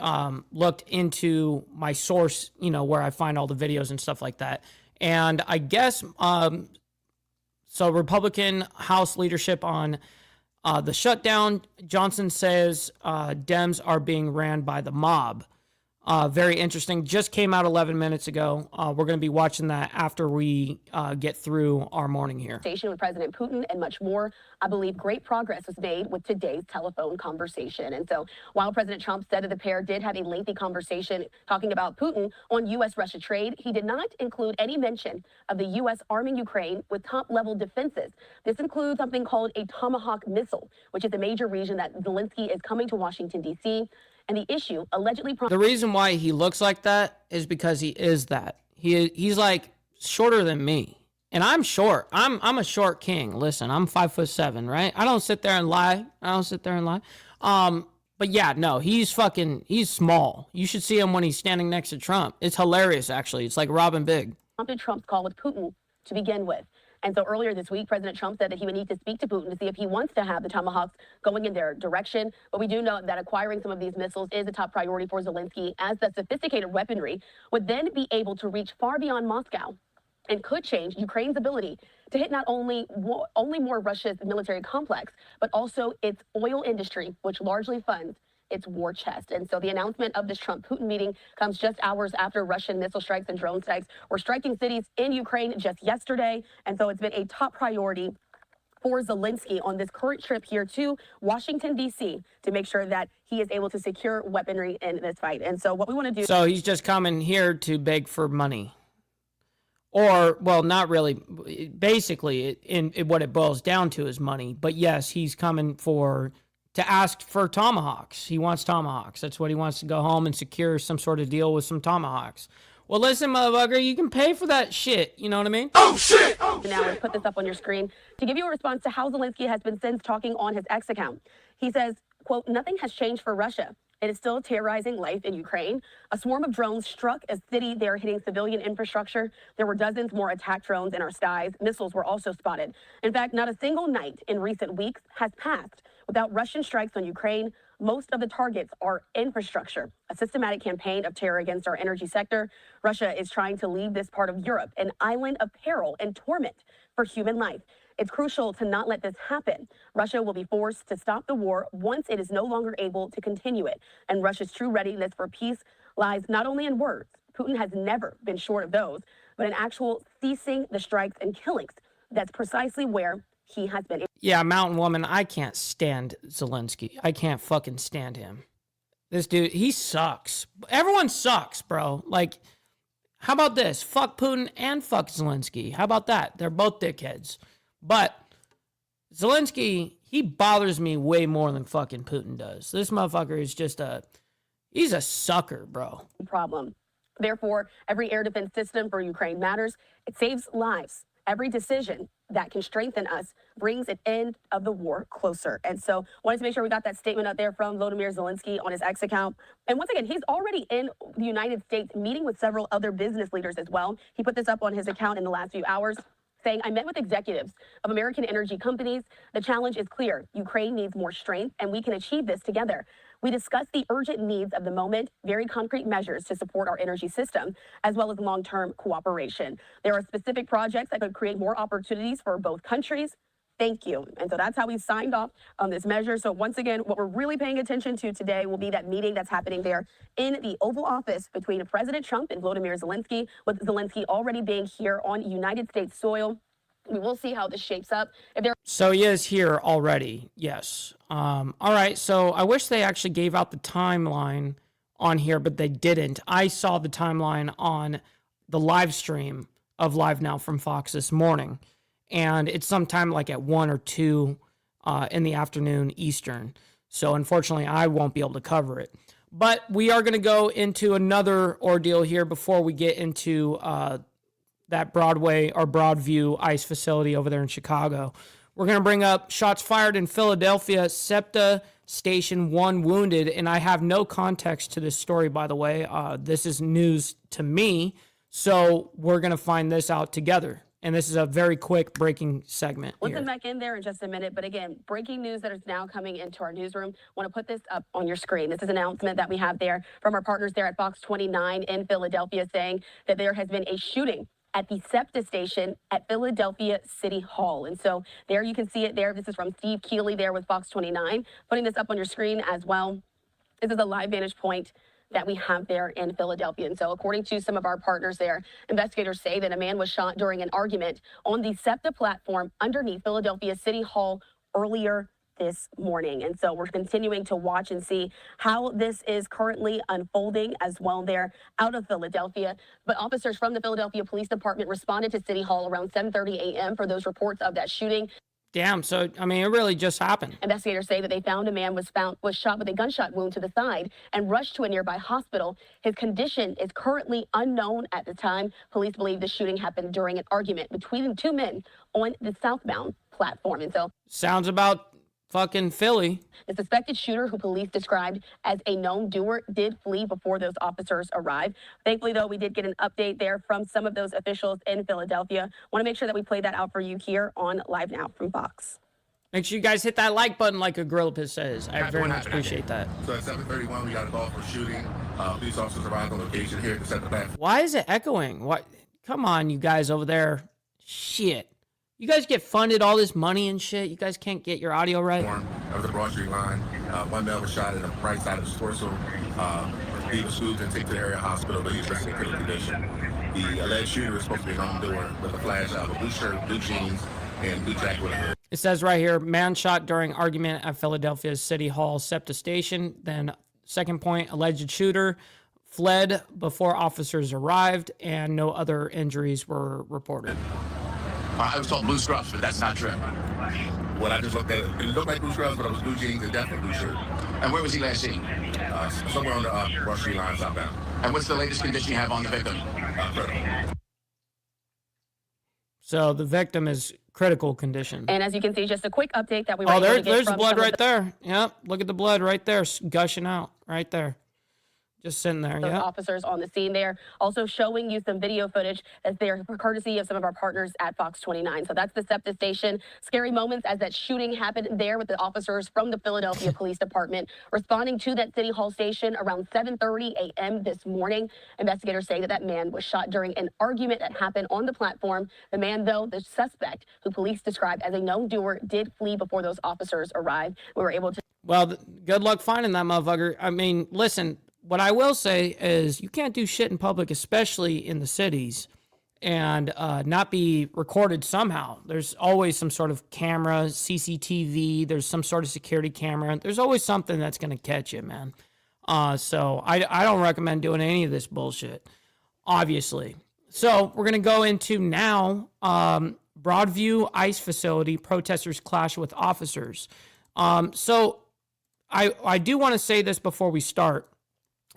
looked into my source, where I find all the videos and stuff like that. And I guess, so Republican House leadership on the shutdown, Johnson says Dems are being ran by the mob. Very interesting. Just came out 11 minutes ago. We're going to be watching that after we get through our morning here. With President Putin and much more. I believe great progress was made with today's telephone conversation. And so while President Trump said that the pair did have a lengthy conversation talking about Putin on U.S.-Russia trade, he did not include any mention of the U.S. arming Ukraine with top-level defenses. This includes something called a Tomahawk missile, which is a major reason that Zelenskyy is coming to Washington, D.C., and the issue allegedly... The reason why he looks like that is because he is that. He's like shorter than me. And I'm short. I'm a short king. Listen, I'm 5'7", right? I don't sit there and lie. But yeah, no, he's small. You should see him when he's standing next to Trump. It's hilarious, actually. It's like Robin Big. Trump's call with Putin to begin with. And so earlier this week, President Trump said that he would need to speak to Putin to see if he wants to have the Tomahawks going in their direction. But we do know that acquiring some of these missiles is a top priority for Zelenskyy, as the sophisticated weaponry would then be able to reach far beyond Moscow and could change Ukraine's ability to hit not only more Russia's military complex, but also its oil industry, which largely funds its war chest. And so the announcement of this Trump-Putin meeting comes just hours after Russian missile strikes and drone strikes were striking cities in Ukraine just yesterday. And so it's been a top priority for Zelenskyy on this current trip here to Washington, D.C. to make sure that he is able to secure weaponry in this fight. And so what we want to do... So he's just coming here to beg for money. Or, well, not really. Basically, what it boils down to is money. But yes, he's coming to ask for tomahawks. He wants tomahawks. That's what he wants, to go home and secure some sort of deal with some tomahawks. Well, listen, motherfucker, you can pay for that shit. You know what I mean? Oh, shit! Now, let's put this up on your screen to give you a response to how Zelenskyy has been since talking on his X account. He says, quote, "Nothing has changed for Russia. It is still terrorizing life in Ukraine. A swarm of drones struck a city there, hitting civilian infrastructure. There were dozens more attack drones in our skies. Missiles were also spotted. In fact, not a single night in recent weeks has passed without Russian strikes on Ukraine. Most of the targets are infrastructure, a systematic campaign of terror against our energy sector. Russia is trying to leave this part of Europe an island of peril and torment for human life. It's crucial to not let this happen. Russia will be forced to stop the war once it is no longer able to continue it. And Russia's true readiness for peace lies not only in words, Putin has never been short of those, but in actual ceasing the strikes and killings. That's precisely where he has been. Yeah, Mountain Woman, I can't stand Zelenskyy. I can't fucking stand him. This dude, he sucks. Everyone sucks, bro. Like, how about this? Fuck Putin and fuck Zelenskyy. How about that? They're both dickheads. But Zelenskyy, he bothers me way more than fucking Putin does. This motherfucker is just he's a sucker, bro. Problem. Therefore, every air defense system for Ukraine matters. It saves lives. Every decision that can strengthen us brings an end of the war closer. And so wanted to make sure we got that statement out there from Volodymyr Zelenskyy on his X account. And once again, he's already in the United States meeting with several other business leaders as well. He put this up on his account in the last few hours, saying, "I met with executives of American energy companies. The challenge is clear. Ukraine needs more strength, and we can achieve this together. We discussed the urgent needs of the moment, very concrete measures to support our energy system, as well as long-term cooperation. There are specific projects that could create more opportunities for both countries. Thank you." And so that's how we signed off on this measure. So once again, what we're really paying attention to today will be that meeting that's happening there in the Oval Office between President Trump and Volodymyr Zelenskyy, with Zelenskyy already being here on United States soil. We will see how this shapes up. So he is here already, yes. All right, so I wish they actually gave out the timeline on here, but they didn't. I saw the timeline on the live stream of Live Now from Fox this morning, and it's sometime like at 1 or 2 in the afternoon Eastern. So unfortunately, I won't be able to cover it. But we are going to go into another ordeal here before we get into that Broadway or Broadview ICE facility over there in Chicago. We're going to bring up shots fired in Philadelphia, SEPTA Station 1 wounded, and I have no context to this story, by the way. This is news to me, so we're going to find this out together. And this is a very quick breaking segment. We'll come back in there in just a minute. But again, breaking news that is now coming into our newsroom. I want to put this up on your screen. This is an announcement that we have there from our partners there at Fox 29 in Philadelphia, saying that there has been a shooting at the SEPTA station at Philadelphia City Hall. And so there you can see it there. This is from Steve Keeley there with Fox 29. Putting this up on your screen as well. This is a live vantage point that we have there in Philadelphia. And so according to some of our partners there, investigators say that a man was shot during an argument on the SEPTA platform underneath Philadelphia City Hall earlier this morning. And so we're continuing to watch and see how this is currently unfolding as well there out of Philadelphia. But officers from the Philadelphia Police Department responded to City Hall around 7:30 a.m. for those reports of that shooting. Damn, so, I mean, it really just happened. Investigators say that they found a man was shot with a gunshot wound to the side and rushed to a nearby hospital. His condition is currently unknown at the time. Police believe the shooting happened during an argument between the two men on the southbound platform. And so sounds about fucking Philly. The suspected shooter, who police described as a known doer, did flee before those officers arrived. Thankfully, though, we did get an update there from some of those officials in Philadelphia. Want to make sure that we play that out for you here on Live Now from Fox. Make sure you guys hit that like button like a Gorilla Piss says. I very much appreciate that. So at 7:31, we got a call for shooting. Police officers arrived on location here to set the platform. Why is it echoing? What? Come on, you guys over there. Shit. You guys get funded all this money and shit. You guys can't get your audio right. That was a Broad Street line. One male was shot in the right side of his torso. He was moved and taken to the area hospital, but he's in critical condition. The alleged shooter is supposed to be a known doer with a flash of a blue shirt, blue jeans, and blue jacket with a hood. It says right here, man shot during argument at Philadelphia's City Hall SEPTA station. Then second point, alleged shooter fled before officers arrived, and no other injuries were reported. I was told blue scrubs, but that's not true. What I just looked at, it looked like blue scrubs, but it was blue jeans and definitely blue shirt. And where was he last seen? Somewhere on the Broad Street line southbound. And what's the latest condition you have on the victim? Critical. So the victim is critical condition. And as you can see, just a quick update that we were able to get there's blood right there. Yep, look at the blood right there, gushing out right there. Just sitting there, those yeah. Officers on the scene there, also showing you some video footage as they're courtesy of some of our partners at Fox 29. So that's the SEPTA station. Scary moments as that shooting happened there with the officers from the Philadelphia Police Department responding to that City Hall station around 7:30 a.m. this morning. Investigators say that that man was shot during an argument that happened on the platform. The man, though, the suspect, who police described as a known doer, did flee before those officers arrived. We were able to... Well, good luck finding that motherfucker. I mean, listen... What I will say is you can't do shit in public, especially in the cities, and not be recorded somehow. There's always some sort of camera, CCTV. There's some sort of security camera. There's always something that's going to catch you, man. So I don't recommend doing any of this bullshit, obviously. So we're going to go into now Broadview ICE facility. Protesters clash with officers. So I do want to say this before we start.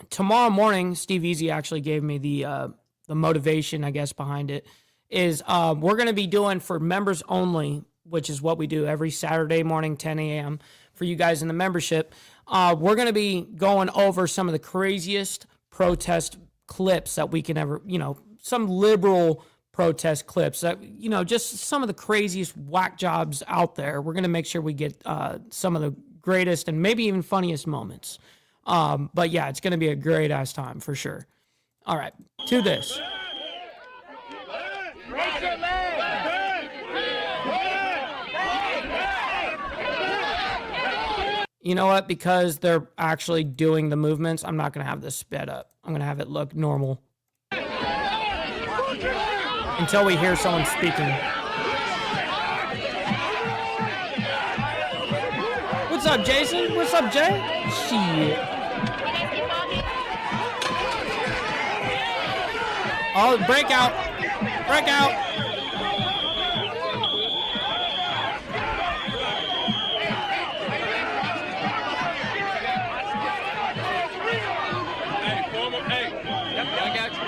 Tomorrow morning, Steve Easy actually gave me the motivation, I guess, behind it, is we're going to be doing for members only, which is what we do every Saturday morning, 10 a.m. for you guys in the membership. We're going to be going over some of the craziest protest clips that we can ever, some liberal protest clips that, just some of the craziest whack jobs out there. We're going to make sure we get some of the greatest and maybe even funniest moments. But yeah, it's going to be a great ass time for sure. All right, to this. You know what? Because they're actually doing the movements, I'm not going to have this sped up. I'm going to have it look normal. Until we hear someone speaking. What's up, Jason? What's up, Jay? Shit. Oh, breakout. Breakout.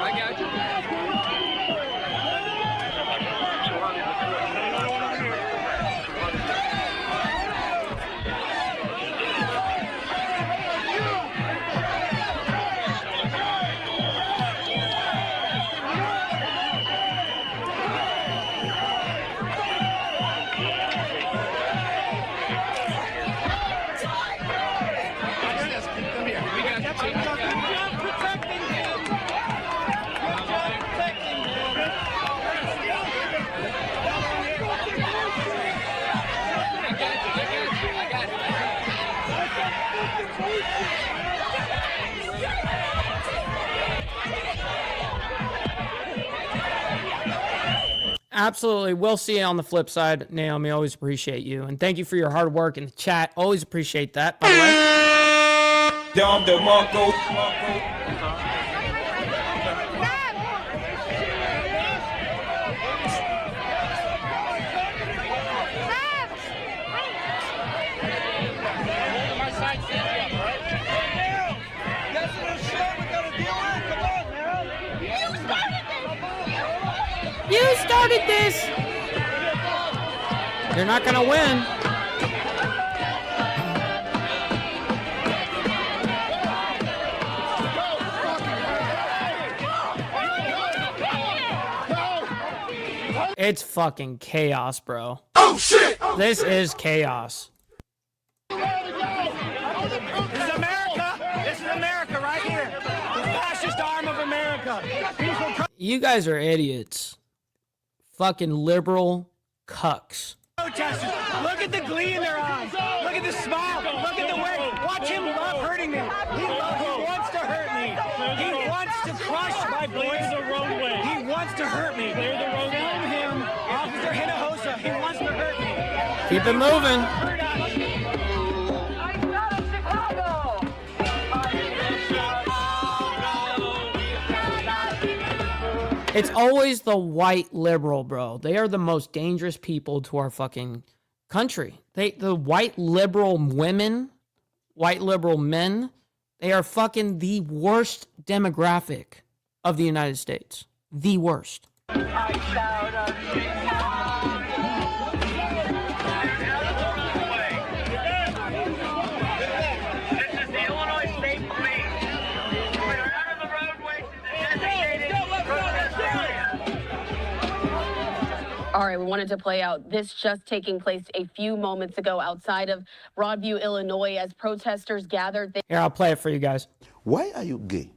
I got you. Absolutely. We'll see you on the flip side, Naomi. Always appreciate you. And thank you for your hard work in the chat. Always appreciate that, by the way. You started this. You're not going to win. It's fucking chaos, bro. Oh, shit! This is chaos. This is America. This is America right here. The fascist arm of America. You guys are idiots. Fucking liberal cucks. Protesters. Look at the glee in their eyes. Look at the smile. Look at the way. Watch him love hurting me. He wants to hurt me. He wants to crush my voice. He wants to hurt me. Film him, Officer Hinojosa. He wants to hurt me. Keep it moving. It's always the white liberal, bro. They are the most dangerous people to our fucking country. The white liberal women, white liberal men, they are fucking the worst demographic of the United States. The worst. All right, we wanted to play out this just taking place a few moments ago outside of Broadview, Illinois, as protesters gathered Here, I'll play it for you guys. Why are you gay?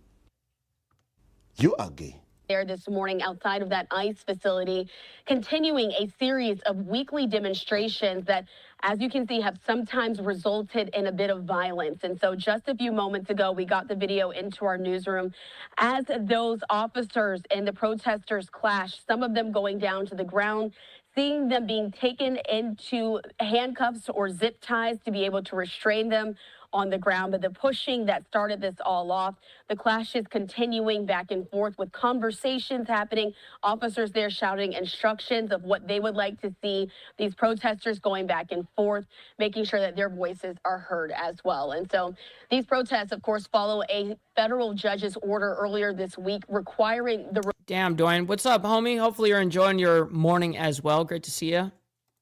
You are gay. there this morning outside of that ICE facility, continuing a series of weekly demonstrations that, as you can see, have sometimes resulted in a bit of violence. And so just a few moments ago, we got the video into our newsroom as those officers and the protesters clashed, some of them going down to the ground, seeing them being taken into handcuffs or zip ties to be able to restrain them on the ground. But the pushing that started this all off, the clashes continuing back and forth with conversations happening, officers there shouting instructions of what they would like to see, these protesters going back and forth, making sure that their voices are heard as well. And so these protests, of course, follow a federal judge's order earlier this week requiring the Damn, Dwayne. What's up, homie? Hopefully you're enjoying your morning as well. Great to see you.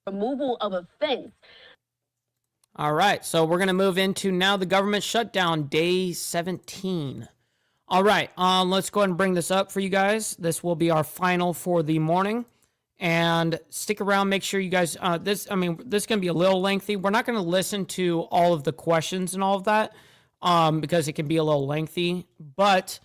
Removal of a fence. All right, so we're going to move into now the government shutdown, day 17. All right, let's go ahead and bring this up for you guys. This will be our final for the morning. And stick around, make sure you guys, this is going to be a little lengthy. We're not going to listen to all of the questions and all of that because it can be a little lengthy. But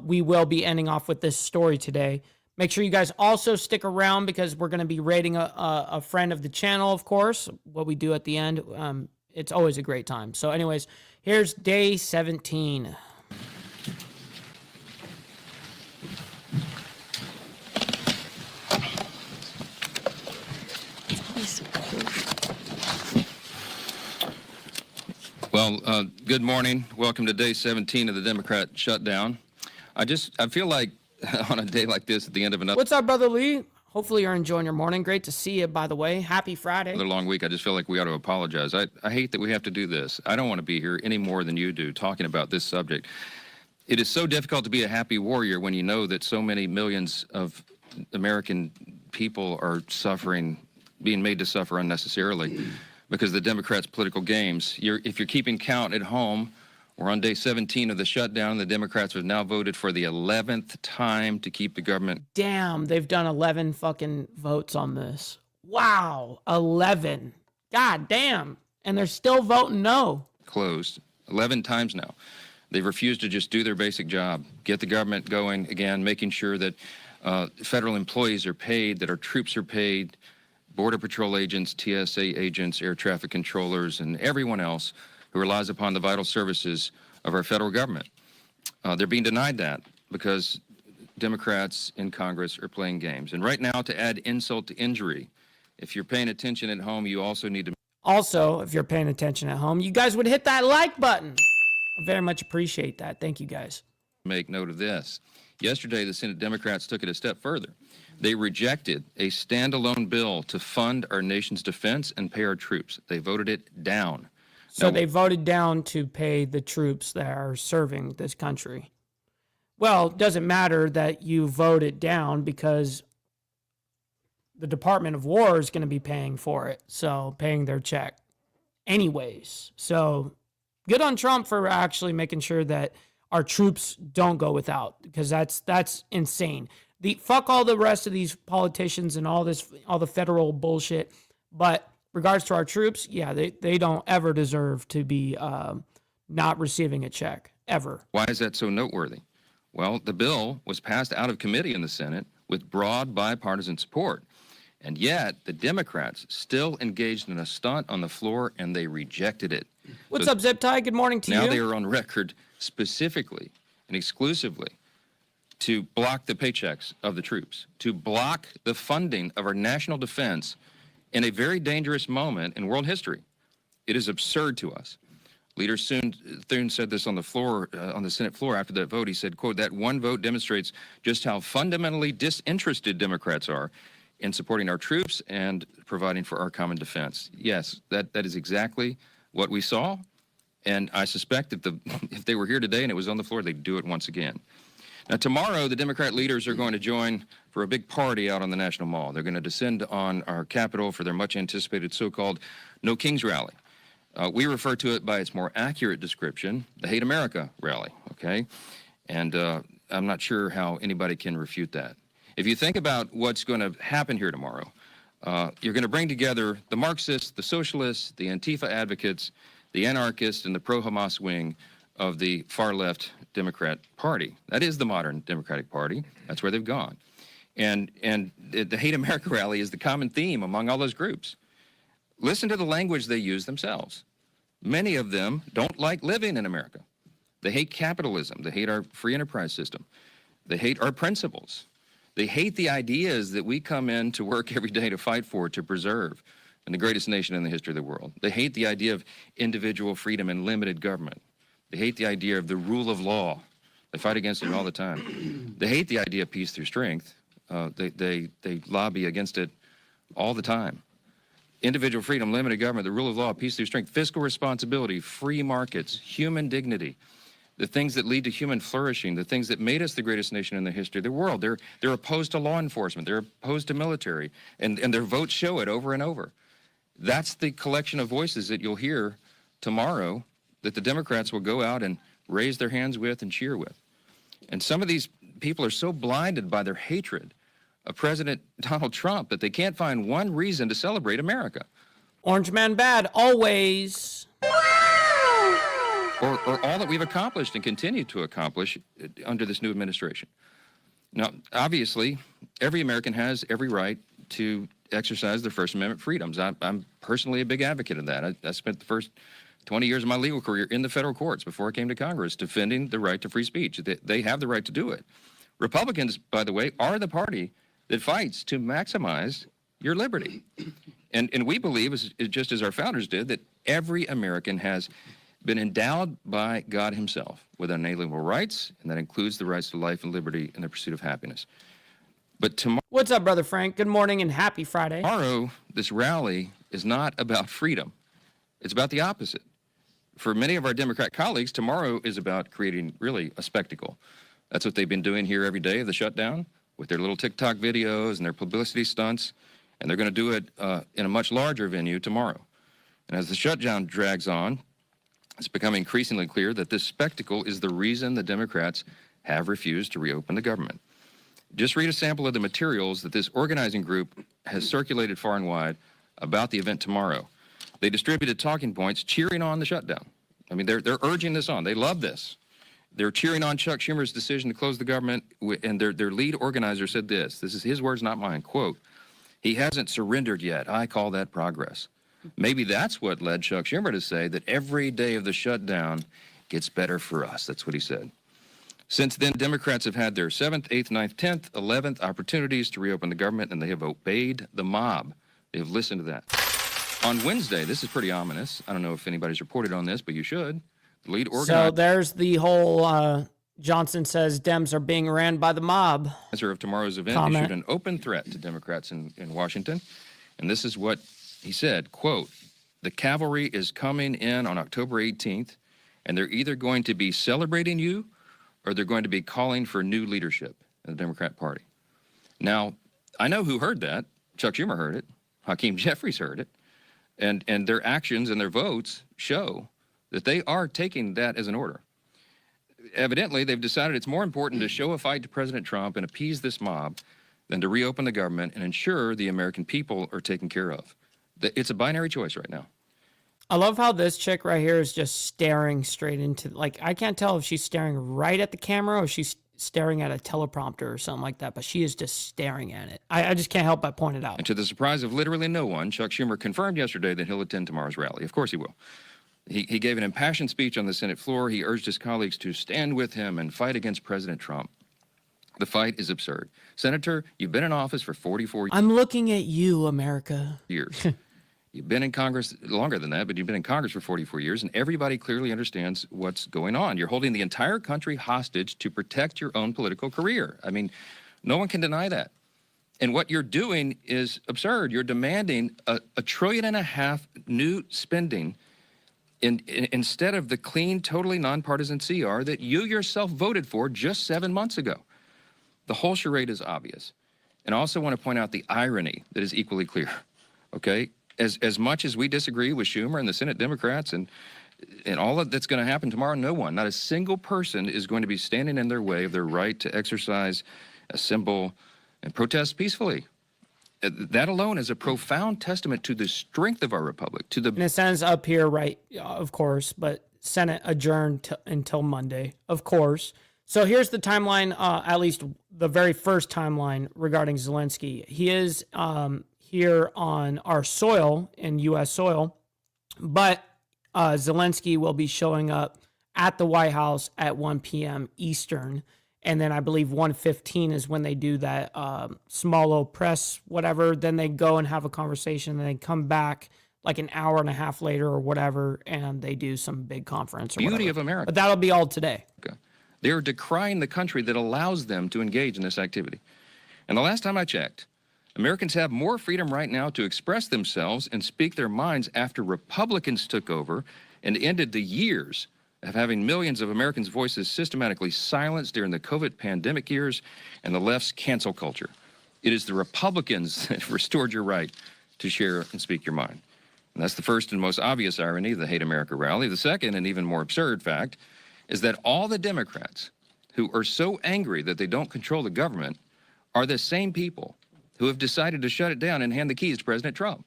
we will be ending off with this story today. Make sure you guys also stick around because we're going to be rating a friend of the channel, of course. What we do at the end, it's always a great time. So anyways, here's day 17. Well, good morning. Welcome to day 17 of the Democrat shutdown. I feel like on a day like this at the end of another... What's up, Brother Lee? Hopefully you're enjoying your morning. Great to see you, by the way. Happy Friday. Another long week. I just feel like we ought to apologize. I hate that we have to do this. I don't want to be here any more than you do talking about this subject. It is so difficult to be a happy warrior when you know that so many millions of American people are suffering, being made to suffer unnecessarily because of the Democrats' political games. If you're keeping count at home, we're on day 17 of the shutdown. The Democrats have now voted for the 11th time to keep the government. Damn, they've done 11 fucking votes on this. Wow, 11. God damn. And they're still voting no. Closed 11 times now. They've refused to just do their basic job, get the government going again, making sure that federal employees are paid, that our troops are paid, Border Patrol agents, TSA agents, air traffic controllers, and everyone else who relies upon the vital services of our federal government. They're being denied that because Democrats in Congress are playing games. And right now, to add insult to injury, if you're paying attention at home, you also need to... Also, if you're paying attention at home, you guys would hit that like button. I very much appreciate that. Thank you, guys. Make note of this. Yesterday, the Senate Democrats took it a step further. They rejected a standalone bill to fund our nation's defense and pay our troops. They voted it down. So they voted down to pay the troops that are serving this country. Well, it doesn't matter that you voted down because the Department of War is going to be paying for it. So paying their check anyways. So good on Trump for actually making sure that our troops don't go without, because that's insane. Fuck all the rest of these politicians and all the federal bullshit. But regards to our troops, yeah, they don't ever deserve to be not receiving a check, ever. Why is that so noteworthy? Well, the bill was passed out of committee in the Senate with broad bipartisan support. And yet, the Democrats still engaged in a stunt on the floor, and they rejected it. What's up, Zip Tie? Good morning to you. Now they are on record specifically and exclusively to block the paychecks of the troops, to block the funding of our national defense in a very dangerous moment in world history. It is absurd to us. Leader Thune said this on the floor, on the Senate floor after that vote. He said, quote, that one vote demonstrates just how fundamentally disinterested Democrats are in supporting our troops and providing for our common defense. Yes, that is exactly what we saw. And I suspect that if they were here today and it was on the floor, they'd do it once again. Now, tomorrow, the Democrat leaders are going to join for a big party out on the National Mall. They're going to descend on our Capitol for their much-anticipated so-called No Kings rally. We refer to it by its more accurate description, the Hate America rally, okay? And I'm not sure how anybody can refute that. If you think about what's going to happen here tomorrow, you're going to bring together the Marxists, the socialists, the Antifa advocates, the anarchists, and the pro-Hamas wing of the far-left Democrat Party. That is the modern Democratic Party. That's where they've gone. And the Hate America rally is the common theme among all those groups. Listen to the language they use themselves. Many of them don't like living in America. They hate capitalism. They hate our free enterprise system. They hate our principles. They hate the ideas that we come in to work every day to fight for, to preserve, in the greatest nation in the history of the world. They hate the idea of individual freedom and limited government. They hate the idea of the rule of law. They fight against it all the time. They hate the idea of peace through strength. They lobby against it all the time. Individual freedom, limited government, the rule of law, peace through strength, fiscal responsibility, free markets, human dignity, the things that lead to human flourishing, the things that made us the greatest nation in the history of the world. They're opposed to law enforcement. They're opposed to military, and their votes show it over and over. That's the collection of voices that you'll hear tomorrow that the Democrats will go out and raise their hands with and cheer with. And some of these people are so blinded by their hatred of President Donald Trump that they can't find one reason to celebrate America. Orange man bad, always. Or all that we've accomplished and continue to accomplish under this new administration. Now, obviously, every American has every right to exercise their First Amendment freedoms. I'm personally a big advocate of that. I spent the first 20 years of my legal career in the federal courts before I came to Congress defending the right to free speech. They have the right to do it. Republicans, by the way, are the party that fights to maximize your liberty. And we believe, just as our founders did, that every American has been endowed by God himself with unalienable rights, and that includes the rights to life and liberty and the pursuit of happiness. But tomorrow... What's up, Brother Frank? Good morning and happy Friday. Tomorrow, this rally is not about freedom. It's about the opposite. For many of our Democrat colleagues, tomorrow is about creating really a spectacle. That's what they've been doing here every day of the shutdown, with their little TikTok videos and their publicity stunts, and they're going to do it in a much larger venue tomorrow. And as the shutdown drags on, it's becoming increasingly clear that this spectacle is the reason the Democrats have refused to reopen the government. Just read a sample of the materials that this organizing group has circulated far and wide about the event tomorrow. They distributed talking points cheering on the shutdown. I mean, they're urging this on. They love this. They're cheering on Chuck Schumer's decision to close the government, and their lead organizer said this. This is his words, not mine. Quote, "He hasn't surrendered yet. I call that progress." Maybe that's what led Chuck Schumer to say that every day of the shutdown gets better for us. That's what he said. Since then, Democrats have had their 7th, 8th, 9th, 10th, 11th opportunities to reopen the government, and they have obeyed the mob. They have listened to that. On Wednesday, this is pretty ominous. I don't know if anybody's reported on this, but you should. The lead organizer... So there's the whole Johnson says Dems are being ran by the mob. Of tomorrow's event issued an open threat to Democrats in Washington. And this is what he said, quote, "The cavalry is coming in on October 18th, and they're either going to be celebrating you or they're going to be calling for new leadership in the Democrat Party." Now, I know who heard that. Chuck Schumer heard it. Hakeem Jeffries heard it. And their actions and their votes show that they are taking that as an order. evidently, they've decided it's more important to show a fight to President Trump and appease this mob than to reopen the government and ensure the American people are taken care of. It's a binary choice right now. I love how this chick right here is just staring straight into, like, I can't tell if she's staring right at the camera or she's staring at a teleprompter or something like that, but she is just staring at it. I just can't help but point it out. And to the surprise of literally no one, Chuck Schumer confirmed yesterday that he'll attend tomorrow's rally. Of course he will. He gave an impassioned speech on the Senate floor. He urged his colleagues to stand with him and fight against President Trump. The fight is absurd. Senator, you've been in office for 44 years. I'm looking at you, America. You've been in Congress longer than that, but you've been in Congress for 44 years, and everybody clearly understands what's going on. You're holding the entire country hostage to protect your own political career. I mean, no one can deny that. And what you're doing is absurd. You're demanding $1.5 trillion new spending instead of the clean, totally nonpartisan CR that you yourself voted for just 7 months ago. The whole charade is obvious. And I also want to point out the irony that is equally clear, okay? As much as we disagree with Schumer and the Senate Democrats and all that's going to happen tomorrow, no one, not a single person is going to be standing in their way of their right to exercise, assemble, and protest peacefully. That alone is a profound testament to the strength of our republic. And it says up here, right, of course, but Senate adjourned until Monday, of course. So here's the timeline, at least the very first timeline regarding Zelenskyy. He is here on our soil, in U.S. soil, but Zelenskyy will be showing up at the White House at 1 p.m. Eastern. And then I believe 1:15 is when they do that small press, whatever. Then they go and have a conversation, and they come back like an hour and a half later or whatever, and they do some big conference. Beauty of America. But that'll be all today. Okay. They are decrying the country that allows them to engage in this activity. And the last time I checked, Americans have more freedom right now to express themselves and speak their minds after Republicans took over and ended the years of having millions of Americans' voices systematically silenced during the COVID pandemic years and the left's cancel culture. It is the Republicans that restored your right to share and speak your mind. And that's the first and most obvious irony of the Hate America rally. The second and even more absurd fact is that all the Democrats who are so angry that they don't control the government are the same people who have decided to shut it down and hand the keys to President Trump.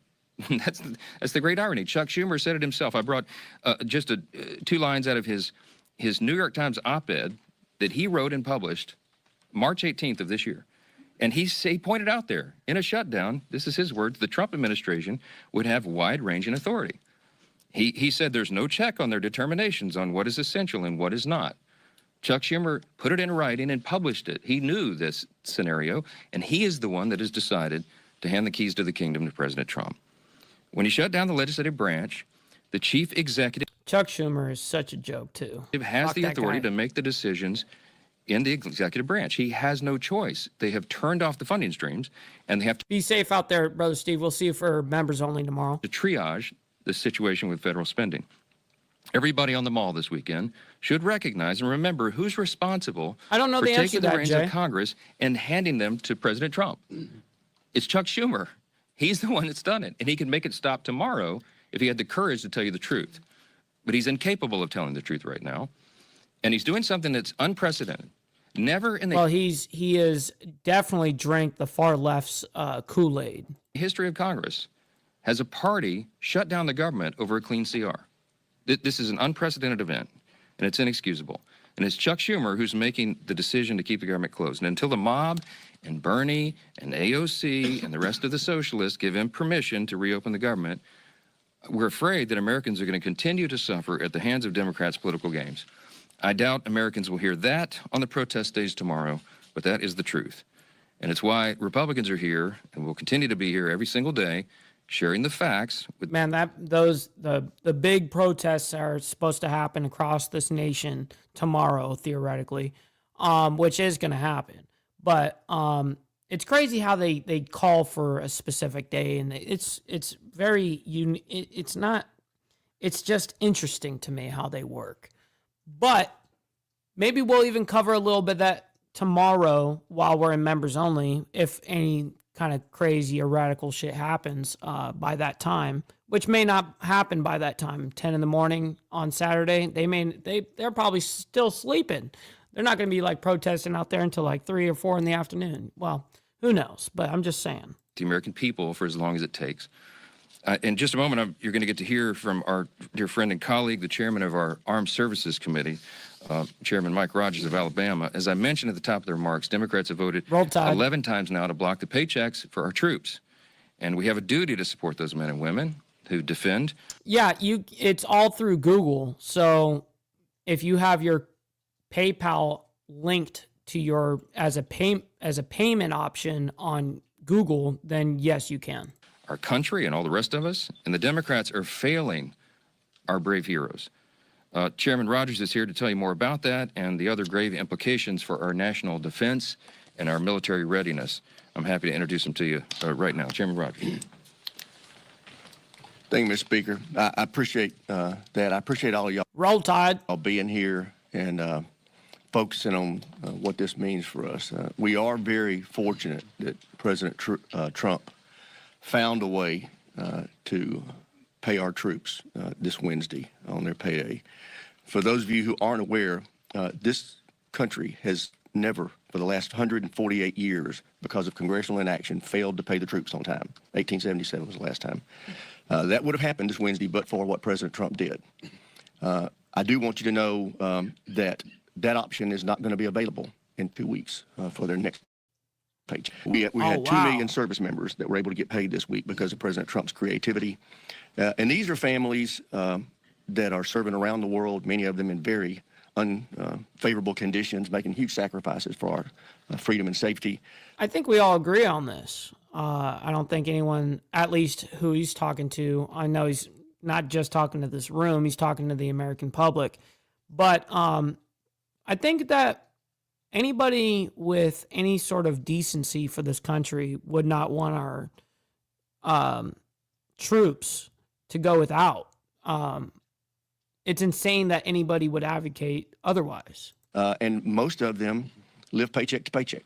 That's the great irony. Chuck Schumer said it himself. I brought just 2 lines out of his New York Times op-ed that he wrote and published March 18th of this year. And he pointed out there, in a shutdown, this is his words, the Trump administration would have wide-ranging authority. He said there's no check on their determinations on what is essential and what is not. Chuck Schumer put it in writing and published it. He knew this scenario, and he is the one that has decided to hand the keys to the kingdom to President Trump. When he shut down the legislative branch, the chief executive... Chuck Schumer is such a joke, too. ...has the authority to make the decisions in the executive branch. He has no choice. They have turned off the funding streams, and they have to... Be safe out there, Brother Steve. We'll see you for members only tomorrow. ...to triage the situation with federal spending. Everybody on the mall this weekend should recognize and remember who's responsible for taking the reins of Congress and handing them to President Trump. It's Chuck Schumer. He's the one that's done it, and he can make it stop tomorrow if he had the courage to tell you the truth. But he's incapable of telling the truth right now, and he's doing something that's unprecedented. Never in the... Well, he is definitely drank the far left's Kool-Aid. History of Congress has a party shut down the government over a clean CR. This is an unprecedented event, and it's inexcusable. And it's Chuck Schumer who's making the decision to keep the government closed. And until the mob and Bernie and AOC and the rest of the socialists give him permission to reopen the government, we're afraid that Americans are going to continue to suffer at the hands of Democrats' political games. I doubt Americans will hear that on the protest days tomorrow, but that is the truth. And it's why Republicans are here and will continue to be here every single day, sharing the facts with... Man, the big protests are supposed to happen across this nation tomorrow, theoretically, which is going to happen. But it's crazy how they call for a specific day, and it's very it's just interesting to me how they work. But maybe we'll even cover a little bit of that tomorrow while we're in members only, if any kind of crazy or radical shit happens by that time, which may not happen by that time. 10 in the morning on Saturday, they're probably still sleeping. They're not going to be like protesting out there until like 3 or 4 in the afternoon. Well, who knows? But I'm just saying. The American people for as long as it takes. In just a moment, you're going to get to hear from our dear friend and colleague, the chairman of our Armed Services Committee, Chairman Mike Rogers of Alabama. As I mentioned at the top of their remarks, Democrats have voted 11 times now to block the paychecks for our troops. And we have a duty to support those men and women who defend. Yeah, it's all through Google. So if you have your PayPal linked to your as a payment option on Google, then yes, you can. Our country and all the rest of us, and the Democrats are failing our brave heroes. Chairman Rogers is here to tell you more about that and the other grave implications for our national defense and our military readiness. I'm happy to introduce him to you right now. Chairman Rogers. Thank you, Mr. Speaker. I appreciate that. I appreciate all of y'all. Roll Tide. I'll being here and focusing on what this means for us. We are very fortunate that President Trump found a way to pay our troops this Wednesday on their payday. For those of you who aren't aware, this country has never, for the last 148 years, because of congressional inaction, failed to pay the troops on time. 1877 was the last time. That would have happened this Wednesday, but for what President Trump did. I do want you to know that option is not going to be available in 2 weeks for their next paycheck. We had 2 million service members that were able to get paid this week because of President Trump's creativity. And these are families that are serving around the world, many of them in very unfavorable conditions, making huge sacrifices for our freedom and safety. I think we all agree on this. I don't think anyone, at least who he's talking to, I know he's not just talking to this room, he's talking to the American public. But I think that anybody with any sort of decency for this country would not want our troops to go without. It's insane that anybody would advocate otherwise. And most of them live paycheck to paycheck.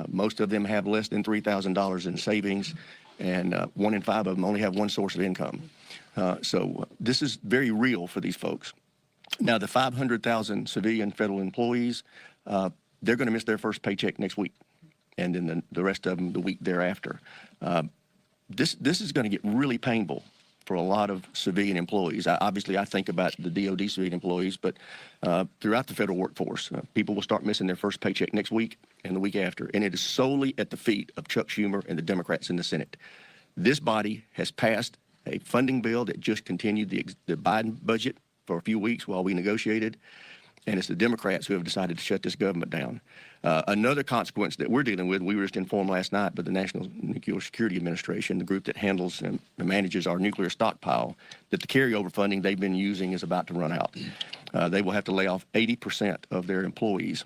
Most of them have less than $3,000 in savings, and 1 in 5 of them only have one source of income. So this is very real for these folks. Now, the 500,000 civilian federal employees, they're going to miss their first paycheck next week, and then the rest of them the week thereafter. This is going to get really painful for a lot of civilian employees. Obviously, I think about the DOD civilian employees, but throughout the federal workforce, people will start missing their first paycheck next week and the week after, and it is solely at the feet of Chuck Schumer and the Democrats in the Senate. This body has passed a funding bill that just continued the Biden budget for a few weeks while we negotiated, and it's the Democrats who have decided to shut this government down. Another consequence that we're dealing with, we were just informed last night by the National Nuclear Security Administration, the group that handles and manages our nuclear stockpile, that the carryover funding they've been using is about to run out. They will have to lay off 80% of their employees.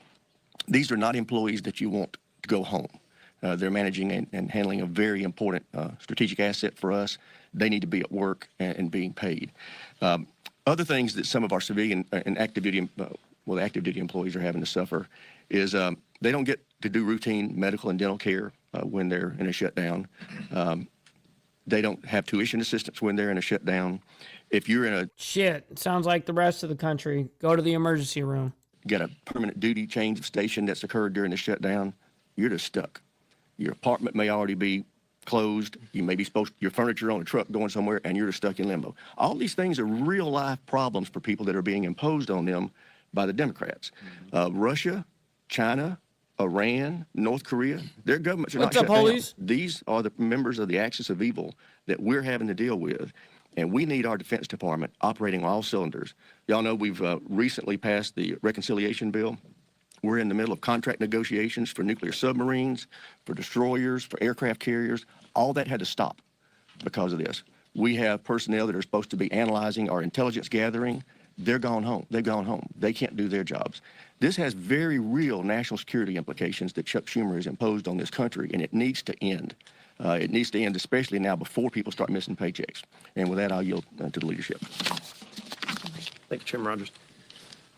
These are not employees that you want to go home. They're managing and handling a very important strategic asset for us. They need to be at work and being paid. Other things that some of our civilian and active duty employees are having to suffer is they don't get to do routine medical and dental care when they're in a shutdown. They don't have tuition assistance when they're in a shutdown. If you're in a... Shit, sounds like the rest of the country. Go to the emergency room. Get a permanent duty change of station that's occurred during the shutdown, you're just stuck. Your apartment may already be closed. You may be your furniture on a truck going somewhere, and you're just stuck in limbo. All these things are real life problems for people that are being imposed on them by the Democrats. Russia, China, Iran, North Korea, their governments are not shut down. These are the members of the axis of evil that we're having to deal with. And we need our Defense Department operating on all cylinders. Y'all know we've recently passed the reconciliation bill. We're in the middle of contract negotiations for nuclear submarines, for destroyers, for aircraft carriers. All that had to stop because of this. We have personnel that are supposed to be analyzing our intelligence gathering. They're gone home. They've gone home. They can't do their jobs. This has very real national security implications that Chuck Schumer has imposed on this country, and it needs to end. It needs to end, especially now before people start missing paychecks. And with that, I'll yield to the leadership. Thank you, Chairman Rogers.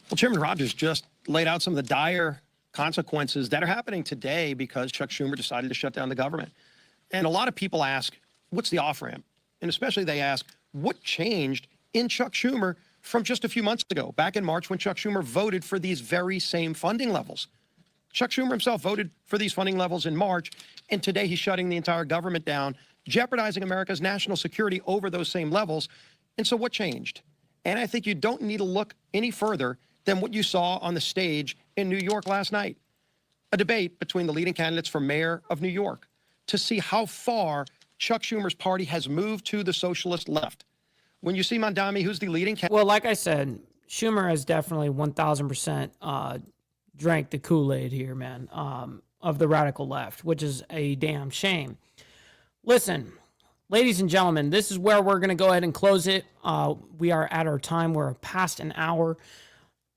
Well, Chairman Rogers just laid out some of the dire consequences that are happening today because Chuck Schumer decided to shut down the government. And a lot of people ask, what's the off-ramp? And especially they ask, what changed in Chuck Schumer from just a few months ago, back in March when Chuck Schumer voted for these very same funding levels? Chuck Schumer himself voted for these funding levels in March, and today he's shutting the entire government down, jeopardizing America's national security over those same levels. And so what changed? And I think you don't need to look any further than what you saw on the stage in New York last night. A debate between the leading candidates for mayor of New York to see how far Chuck Schumer's party has moved to the socialist left. When you see Mondami, who's the leading candidate. Well, like I said, Schumer has definitely 1,000% drank the Kool-Aid here, man, of the radical left, which is a damn shame. Listen, ladies and gentlemen, this is where we're going to go ahead and close it. We are at our time. We're past an hour.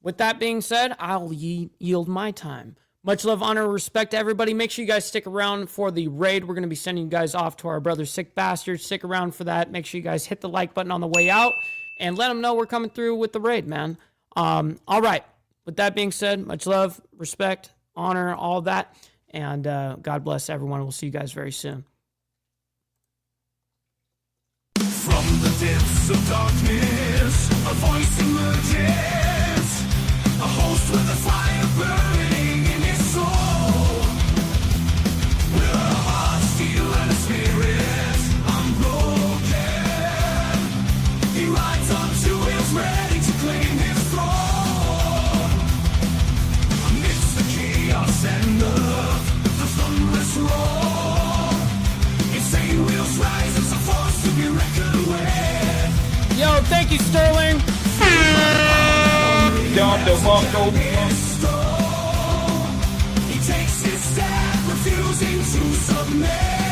With that being said, I'll yield my time. Much love, honor, respect to everybody. Make sure you guys stick around for the raid. We're going to be sending you guys off to our brother Sick Bastards. Stick around for that. Make sure you guys hit the like button on the way out and let them know we're coming through with the raid, man. All right. With that being said, much love, respect, honor, all that. And God bless everyone. We'll see you guys very soon. From the depths of darkness, a voice emerges, a host with a fire burning in his soul. With a heart steel and a spirit unbroken, he rides on two wheels ready to claim his throne. Amidst the chaos and the thunderous roar, insane wheels rise as a force to be reckoned with. Yo, thank you, Sterling. He takes his step, refusing to submit.